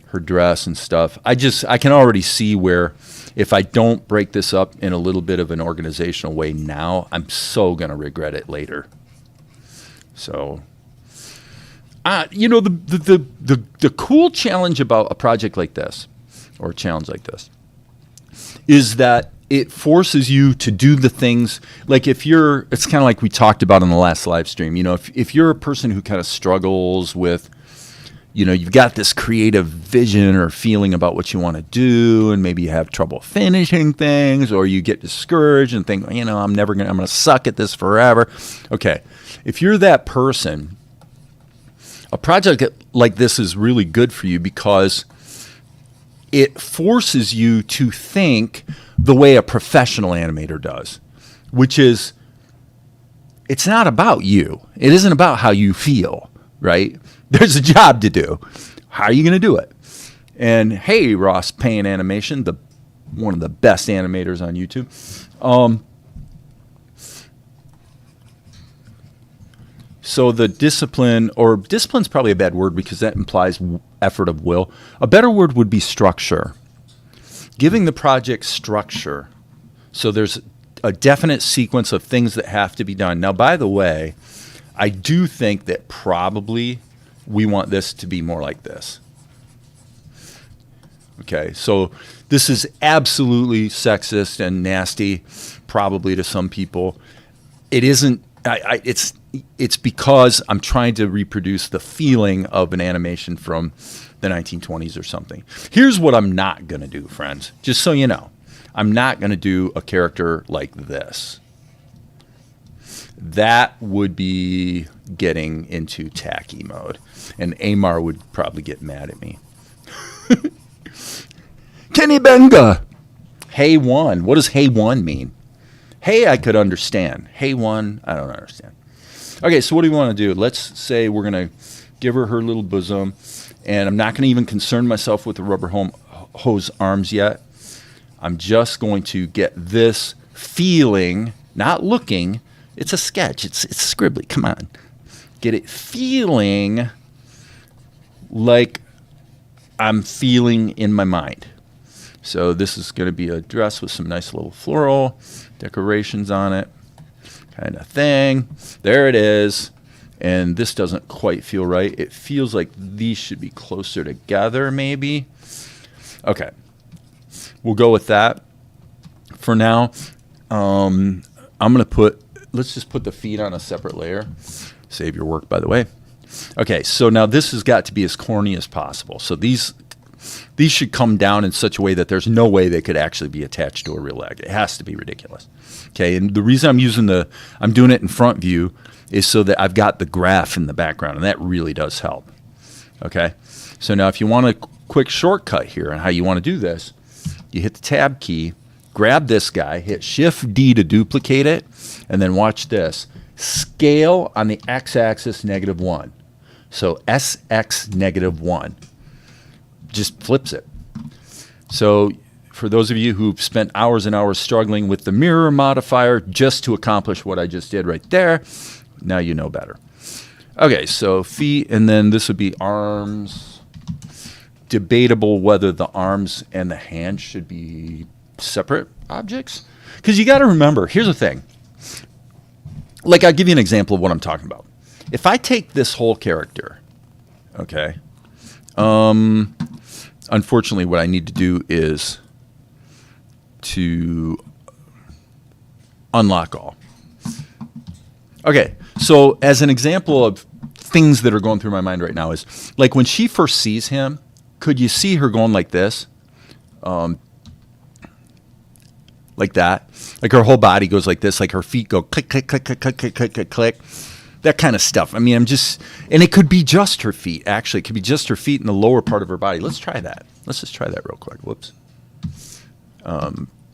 her dress and stuff. I can already see where if I don't break this up in a little bit of an organizational way now, I'm so going to regret it later. So, the cool challenge about a project like this, or a challenge like this, is that it forces you to do the things, like it's kind of like we talked about in the last live stream. If you're a person who kind of struggles with, you've got this creative vision or feeling about what you want to do, and maybe you have trouble finishing things, or you get discouraged and think, I'm going to suck at this forever. Okay. If you're that person, a project like this is really good for you because it forces you to think the way a professional animator does, which is, it's not about you. It isn't about how you feel, right? There's a job to do. How are you going to do it? And hey, Ross Payne Animation, one of the best animators on YouTube. So the discipline's probably a bad word because that implies effort of will. A better word would be structure. Giving the project structure. So there's a definite sequence of things that have to be done. Now, by the way, I do think that probably we want this to be more like this. Okay, so this is absolutely sexist and nasty, probably to some people. It isn't. It's because I'm trying to reproduce the feeling of an animation from the 1920s or something. Here's what I'm not going to do, friends, just so you know. I'm not going to do a character like this. That would be getting into tacky mode. And Amar would probably get mad at me. Kenny Benga. Hey one. What does hey one mean? Hey, I could understand. Hey one, I don't understand. Okay, so what do we want to do? Let's say we're going to give her little bosom. And I'm not going to even concern myself with the rubber hose arms yet. I'm just going to get this feeling, not looking. It's a sketch. It's scribbly. Come on. Get it feeling like I'm feeling in my mind. So this is going to be a dress with some nice little floral decorations on it kind of thing. There it is. And this doesn't quite feel right. It feels like these should be closer together maybe. Okay. We'll go with that for now. I'm going to let's just put the feet on a separate layer. Save your work, by the way. Okay, so now this has got to be as corny as possible. So these should come down in such a way that there's no way they could actually be attached to a real leg. It has to be ridiculous. Okay, and the reason I'm doing it in front view is so that I've got the graph in the background, and that really does help. Okay, so now if you want a quick shortcut here on how you want to do this, you hit the tab key, grab this guy, hit Shift D to duplicate it, and then watch this. scale on the x-axis -1. So SX -1 just flips it. So for those of you who've spent hours and hours struggling with the mirror modifier just to accomplish what I just did right there, now you know better. Okay, so feet, and then this would be arms. Debatable whether the arms and the hands should be separate objects. Because you got to remember, here's the thing. Like, I'll give you an example of what I'm talking about. If I take this whole character, okay, unfortunately what I need to do is to unlock all. Okay, so as an example of things that are going through my mind right now is, like when she first sees him, could you see her going like this? Like that. Like her whole body goes like this, like her feet go click, click, click, click, click, click, click, click, click. That kind of stuff. I mean, and it could be just her feet, actually. It could be just her feet in the lower part of her body. Let's try that. Let's just try that real quick. Whoops.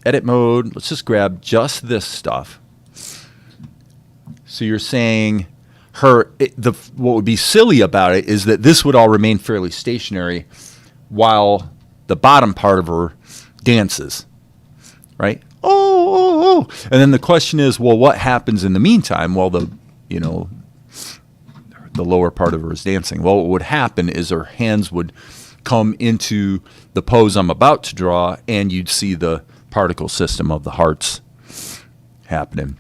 Edit mode. Let's just grab just this stuff. So you're saying what would be silly about it is that this would all remain fairly stationary while the bottom part of her dances, right? Oh. And then the question is, well, what happens in the meantime while the lower part of her is dancing? Well, what would happen is her hands would come into the pose I'm about to draw, and you'd see the particle system of the hearts happening.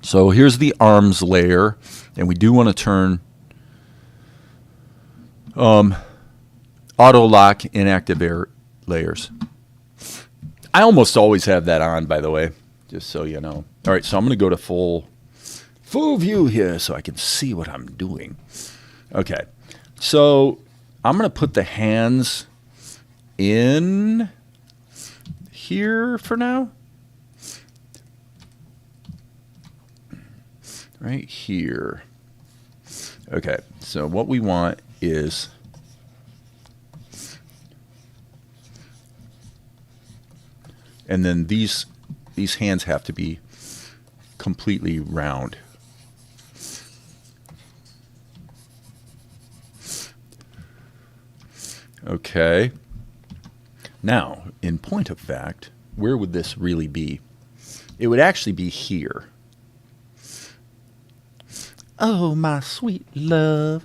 So here's the arms layer, and we do want to turn auto lock inactive air layers. I almost always have that on, by the way, just so you know. All right, so I'm going to go to full view here so I can see what I'm doing. Okay, so I'm going to put the hands in here for now. Right here. Okay, so what we want is and then these hands have to be completely round. Okay. Now, in point of fact, where would this really be? It would actually be here. Oh, my sweet love,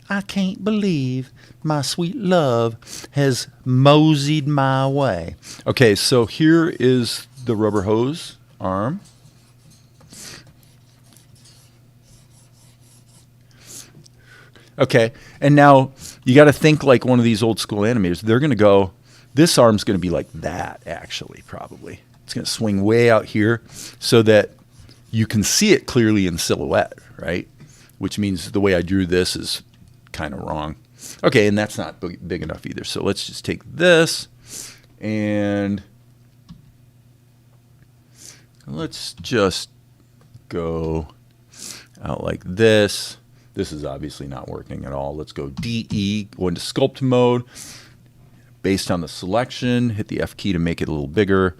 I can't believe my sweet love has moseyed my way. Okay, so here is the rubber hose arm. Okay, and now you got to think like one of these old school animators. They're going to go, this arm's going to be like that, actually, probably. It's going to swing way out here so that you can see it clearly in silhouette, right? Which means the way I drew this is kind of wrong. Okay, and that's not big enough either. So let's just take this and let's just go out like this. This is obviously not working at all. Let's go DE, go into sculpt mode. Based on the selection, hit the F key to make it a little bigger.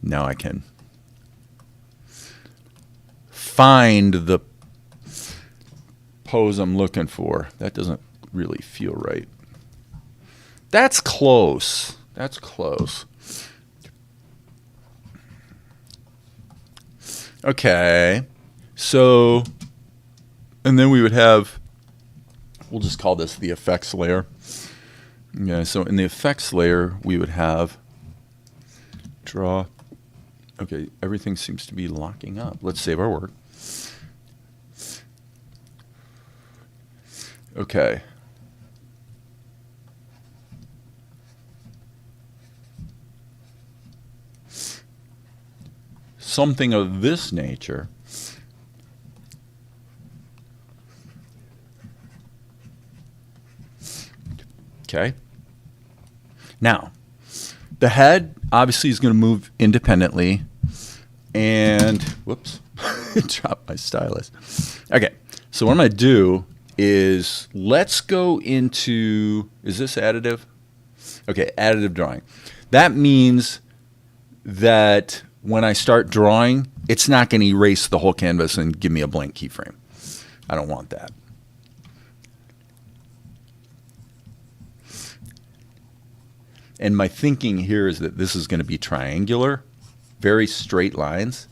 Now I can find the pose I'm looking for. That doesn't really feel right. That's close. That's close. Okay. So, and then we would have, we'll just call this the effects layer. Yeah, so in the effects layer, we would have draw. Okay, everything seems to be locking up. Let's save our work. Okay. Something of this nature. Okay. Now, the head obviously is going to move independently. And, whoops, dropped my stylus. Okay, so what I'm going to do is let's go into, is this additive? Okay, additive drawing. That means that when I start drawing, it's not going to erase the whole canvas and give me a blank keyframe. I don't want that. And my thinking here is that this is going to be triangular, very straight lines,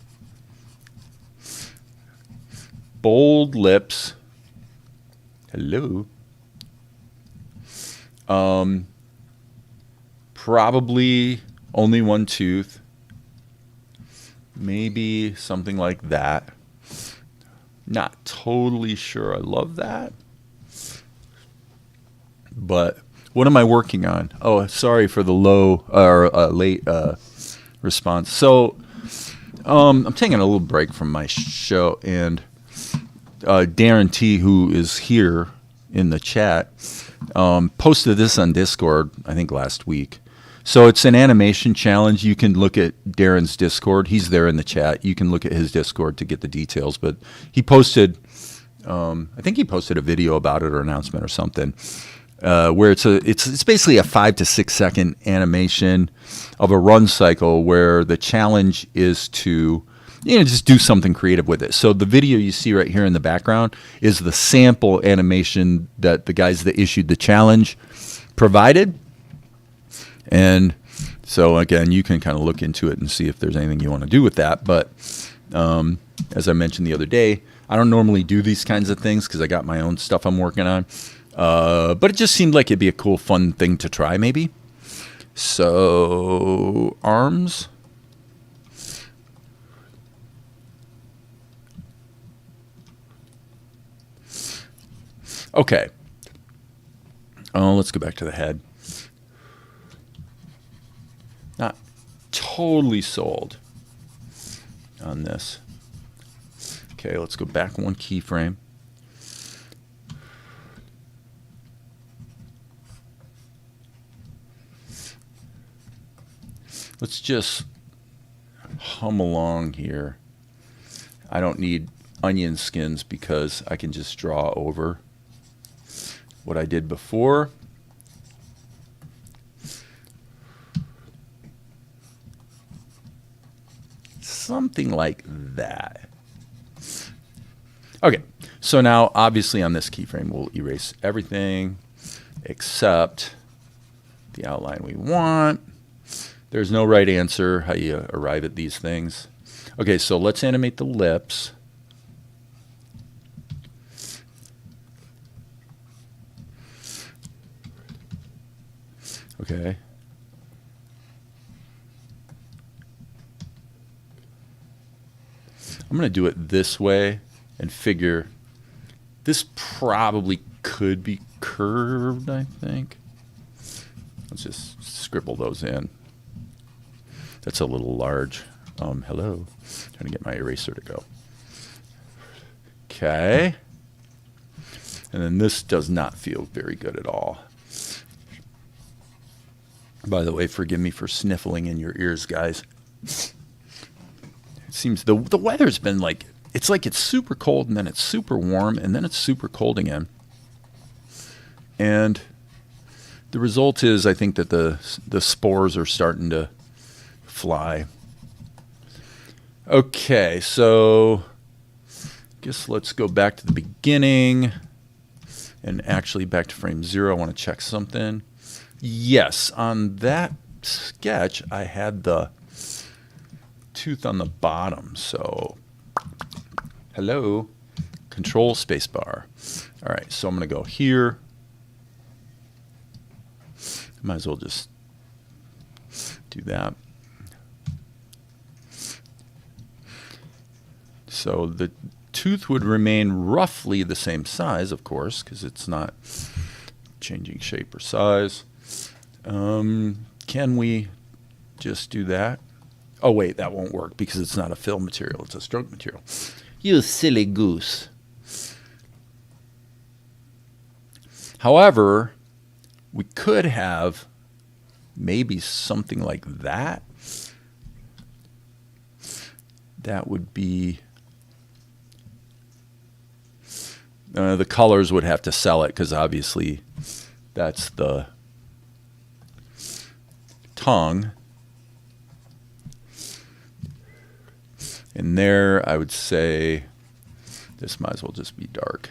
bold lips. Hello. Probably only one tooth. Maybe something like that. Not totally sure I love that. But what am I working on? Oh, sorry for the low or late response. So I'm taking a little break from my show, and Darren T, who is here in the chat, posted this on Discord, I think last week. So it's an animation challenge. You can look at Darren's Discord. He's there in the chat. You can look at his Discord to get the details. But he posted, I think he posted a video about it or announcement or something, where it's basically a 5 to 6 second animation of a run cycle where the challenge is to just do something creative with it. So the video you see right here in the background is the sample animation that the guys that issued the challenge provided. And so, again, you can kind of look into it and see if there's anything you want to do with that. But as I mentioned the other day, I don't normally do these kinds of things because I got my own stuff I'm working on. But it just seemed like it'd be a cool, fun thing to try, maybe. So, arms. Okay. Let's go back to the head. Not totally sold on this. Okay, let's go back one keyframe. Let's just hum along here. I don't need onion skins because I can just draw over what I did before. Something like that. Okay, so now obviously on this keyframe we'll erase everything except the outline we want. There's no right answer how you arrive at these things. Okay, so let's animate the lips. Okay. I'm going to do it this way and figure this probably could be curved, I think. Let's just scribble those in. That's a little large. Hello. Trying to get my eraser to go. Okay. And then this does not feel very good at all. By the way, forgive me for sniffling in your ears, guys. It seems the weather's been like it's super cold and then it's super warm and then it's super cold again. And the result is I think that the spores are starting to fly. Okay, so I guess let's go back to the beginning and actually back to frame 0. I want to check something. Yes, on that sketch I had the tooth on the bottom, so hello, control spacebar. All right, so I'm going to go here. Might as well just do that. So the tooth would remain roughly the same size, of course, because it's not changing shape or size. Can we just do that? Oh, wait, that won't work because it's not a fill material. It's a stroke material. You silly goose. However, we could have maybe something like that. That would be... the colors would have to sell it because obviously that's the tongue. in there, I would say this might as well just be dark.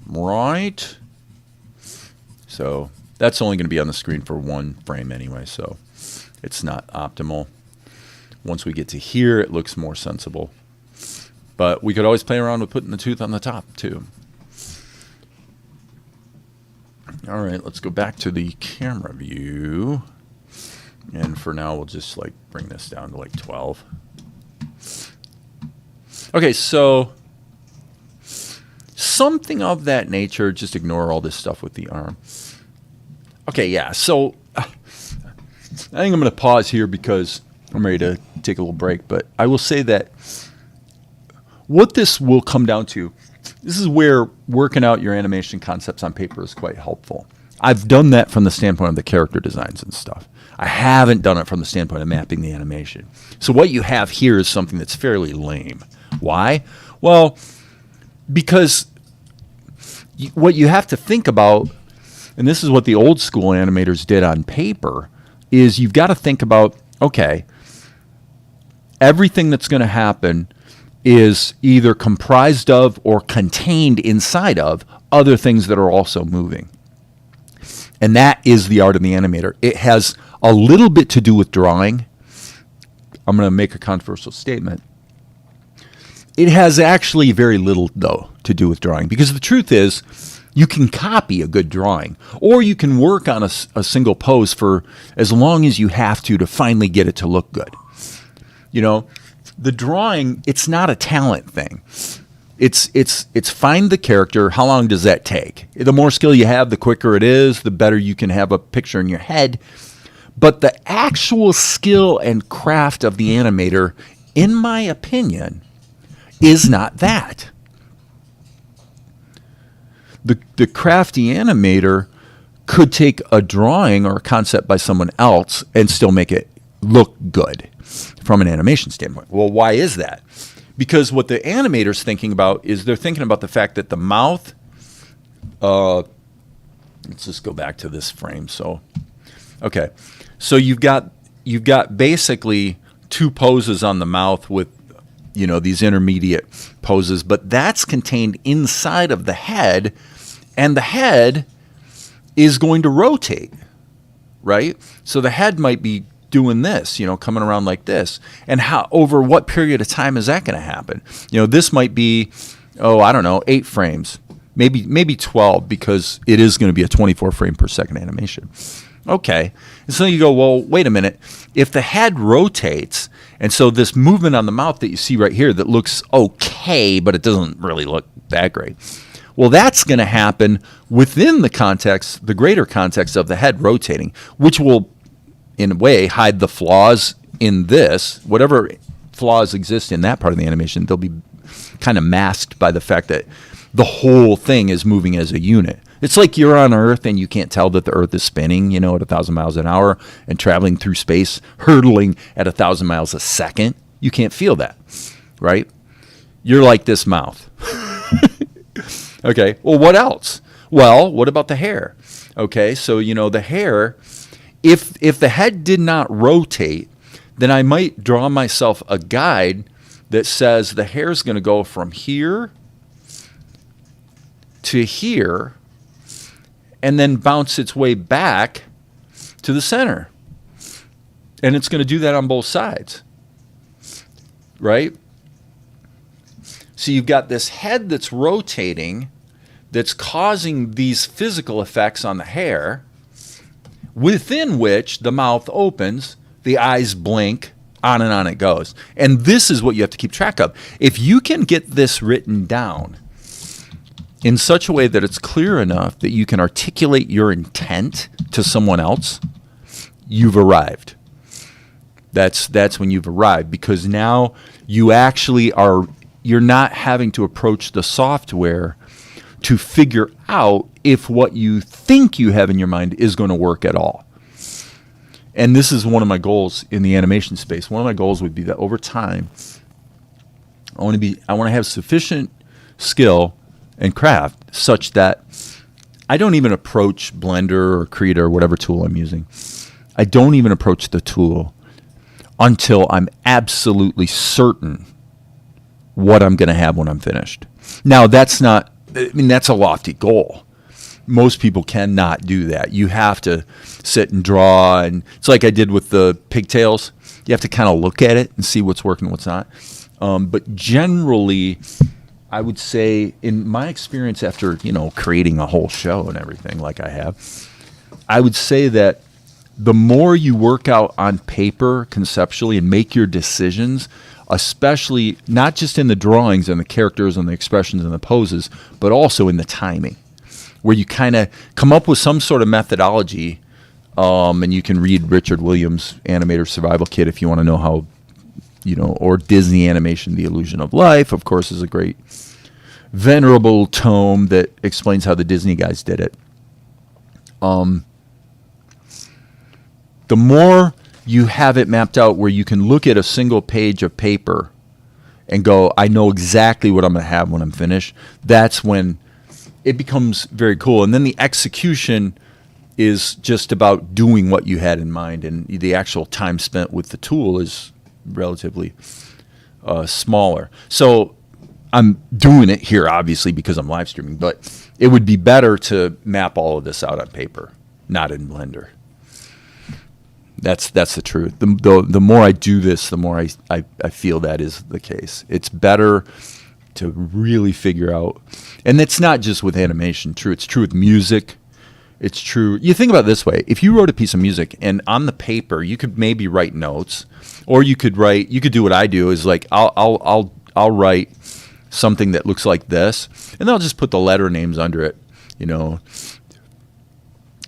Right. So that's only going to be on the screen for one frame anyway, so it's not optimal. Once we get to here, it looks more sensible. But we could always play around with putting the tooth on the top too. All right, let's go back to the camera view. And for now, we'll just like bring this down to like 12. Okay, so something of that nature. Just ignore all this stuff with the arm. Okay, yeah, so I think I'm going to pause here because I'm ready to take a little break. But I will say that what this will come down to, this is where working out your animation concepts on paper is quite helpful. I've done that from the standpoint of the character designs and stuff. I haven't done it from the standpoint of mapping the animation. So what you have here is something that's fairly lame. Why? Well, because what you have to think about, and this is what the old school animators did on paper, is you've got to think about, okay, everything that's going to happen is either comprised of or contained inside of other things that are also moving. And that is the art of the animator. It has a little bit to do with drawing. I'm going to make a controversial statement. It has actually very little, though, to do with drawing, because the truth is you can copy a good drawing, or you can work on a single pose for as long as you have to finally get it to look good. You know, the drawing, it's not a talent thing. It's find the character. How long does that take? The more skill you have, the quicker it is, the better you can have a picture in your head. But the actual skill and craft of the animator, in my opinion, is not that. The crafty animator could take a drawing or a concept by someone else and still make it look good from an animation standpoint. Well, why is that? Because what the animator's thinking about is they're thinking about the fact that the mouth, let's just go back to this frame. So, okay. So you've got basically two poses on the mouth with, you know, these intermediate poses, but that's contained inside of the head, and the head is going to rotate, right? So the head might be doing this, you know, coming around like this. And how, over what period of time is that going to happen? You know, this might be, I don't know, 8 frames, maybe 12, because it is going to be a 24 frame per second animation. Okay. And so you go, well, wait a minute. If the head rotates, and so this movement on the mouth that you see right here that looks okay, but it doesn't really look that great. Well, that's going to happen within the context, the greater context of the head rotating, which will, in a way, hide the flaws in this. Whatever flaws exist in that part of the animation, they'll be kind of masked by the fact that the whole thing is moving as a unit. It's like you're on Earth and you can't tell that the Earth is spinning, you know, at 1,000 miles an hour and traveling through space, hurtling at 1,000 miles a second. You can't feel that, right? You're like this mouth. Okay, well, what else? Well, what about the hair? Okay, so, you know, the hair, if the head did not rotate, then I might draw myself a guide that says the hair is going to go from here to here and then bounce its way back to the center. And it's going to do that on both sides, right? So you've got this head that's rotating, that's causing these physical effects on the hair, within which the mouth opens, the eyes blink, on and on it goes. And this is what you have to keep track of. If you can get this written down in such a way that it's clear enough that you can articulate your intent to someone else, you've arrived. That's when you've arrived, because now you actually are, you're not having to approach the software to figure out if what you think you have in your mind is going to work at all. And this is one of my goals in the animation space. One of my goals would be that over time, I want to have sufficient skill and craft such that I don't even approach Blender or Krita or whatever tool I'm using. I don't even approach the tool until I'm absolutely certain what I'm going to have when I'm finished. Now, that's a lofty goal. Most people cannot do that. You have to sit and draw, and it's like I did with the pigtails. You have to kind of look at it and see what's working and what's not. But generally, I would say, in my experience after, creating a whole show and everything like I have, I would say that the more you work out on paper conceptually and make your decisions, especially not just in the drawings and the characters and the expressions and the poses, but also in the timing, where you kind of come up with some sort of methodology. And you can read Richard Williams' Animator Survival Kit if you want to know how, or Disney Animation, The Illusion of Life, of course, is a great venerable tome that explains how the Disney guys did it. The more you have it mapped out where you can look at a single page of paper and go, I know exactly what I'm going to have when I'm finished, that's when it becomes very cool. And then the execution is just about doing what you had in mind, and the actual time spent with the tool is relatively smaller. So I'm doing it here, obviously, because I'm live streaming, but it would be better to map all of this out on paper, not in Blender. That's the truth. The more I do this, the more I feel that is the case. It's better to really figure out, and it's not just with animation. It's true with music. It's true. You think about it this way: if you wrote a piece of music and on the paper you could maybe write notes, or you could do what I do is like I'll write something that looks like this, and then I'll just put the letter names under it.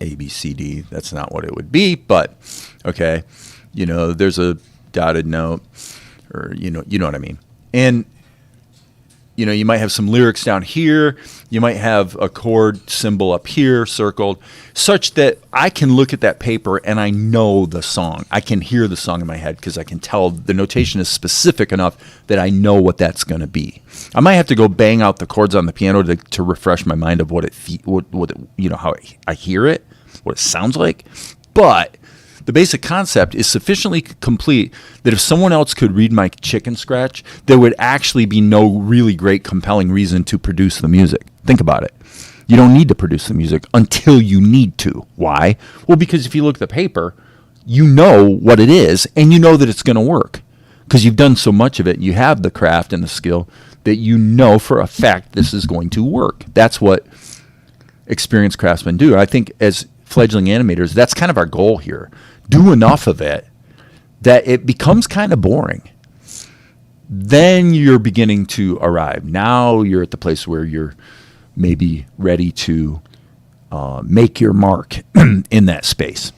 A, B, C, D. That's not what it would be, but okay. There's a dotted note, or you know what I mean. And you might have some lyrics down here. You might have a chord symbol up here circled, such that I can look at that paper and I know the song. I can hear the song in my head because I can tell the notation is specific enough that I know what that's going to be. I might have to go bang out the chords on the piano to refresh my mind of how I hear it, what it sounds like. But the basic concept is sufficiently complete that if someone else could read my chicken scratch, there would actually be no really great compelling reason to produce the music. Think about it. You don't need to produce the music until you need to. Why? Well, because if you look at the paper, you know what it is, and you know that it's going to work because you've done so much of it. You have the craft and the skill that you know for a fact this is going to work. That's what experienced craftsmen do. I think as fledgling animators, that's kind of our goal here. Do enough of it that it becomes kind of boring. Then you're beginning to arrive. Now you're at the place where you're maybe ready to make your mark in that space.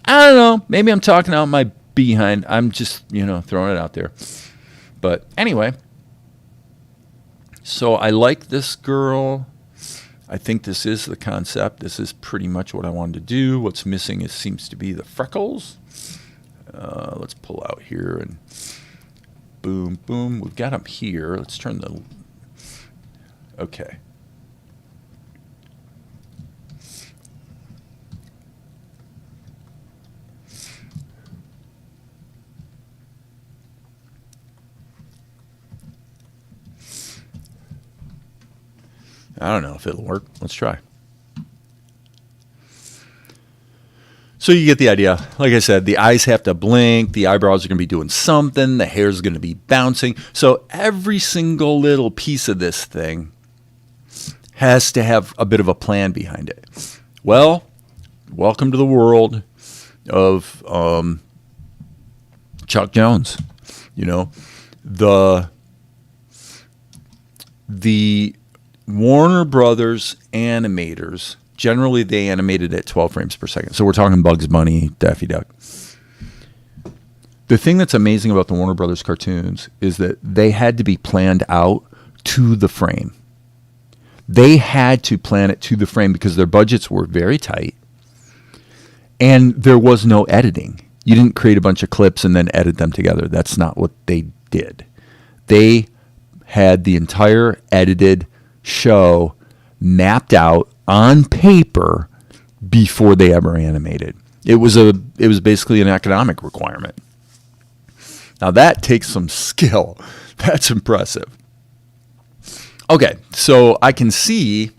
I don't know. Maybe I'm talking out my behind. I'm just, throwing it out there. But anyway, so I like this girl. I think this is the concept. This is pretty much what I wanted to do. What's missing seems to be the freckles. Let's pull out here and boom, boom. We've got them here. Let's turn the... Okay. I don't know if it'll work. Let's try. So you get the idea. Like I said, the eyes have to blink. The eyebrows are going to be doing something. The hair's going to be bouncing. So every single little piece of this thing has to have a bit of a plan behind it. Well, welcome to the world of Chuck Jones. The Warner Brothers animators, generally they animated at 12 frames per second. So we're talking Bugs Bunny, Daffy Duck. The thing that's amazing about the Warner Brothers cartoons is that they had to be planned out to the frame. They had to plan it to the frame because their budgets were very tight and there was no editing. You didn't create a bunch of clips and then edit them together. That's not what they did. They had the entire edited show mapped out on paper before they ever animated. It was basically an economic requirement. Now that takes some skill. That's impressive. Okay, so I can see,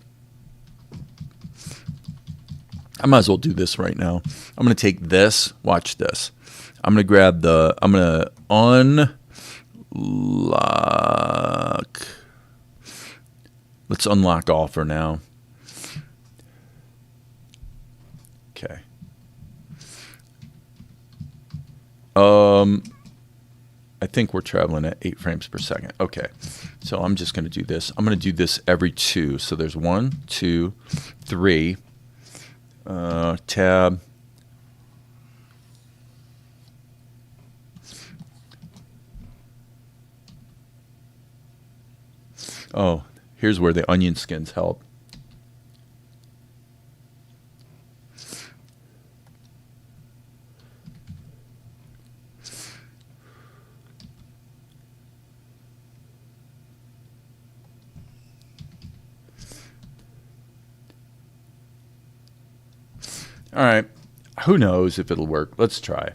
I might as well do this right now. I'm going to take this, watch this. I'm going to grab I'm going to unlock. Let's unlock all for now. Okay. I think we're traveling at 8 frames per second. Okay. So I'm just going to do this. I'm going to do this every 2. So there's 1, 2, 3. Tab. Oh, here's where the onion skins help. All right. Who knows if it'll work? Let's try.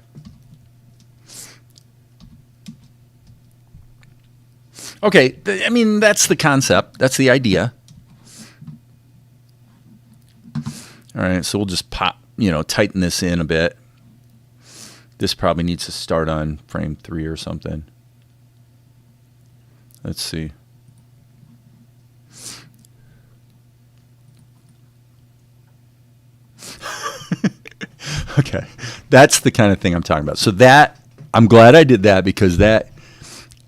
Okay. I mean, that's the concept. That's the idea. All right. So we'll just tighten this in a bit. This probably needs to start on frame 3 or something. Let's see. Okay, that's the kind of thing I'm talking about. So that, I'm glad I did that because that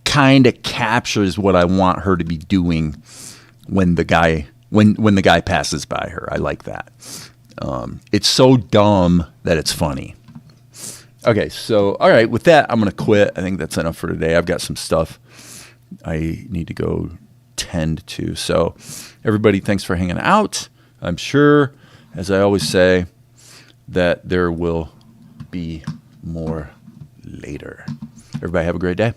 kind of captures what I want her to be doing when the guy passes by her. I like that. It's so dumb that it's funny. Okay, so all right, with that, I'm gonna quit. I think that's enough for today. I've got some stuff I need to go tend to. So everybody, thanks for hanging out. I'm sure, as I always say, that there will be more later. Everybody have a great day.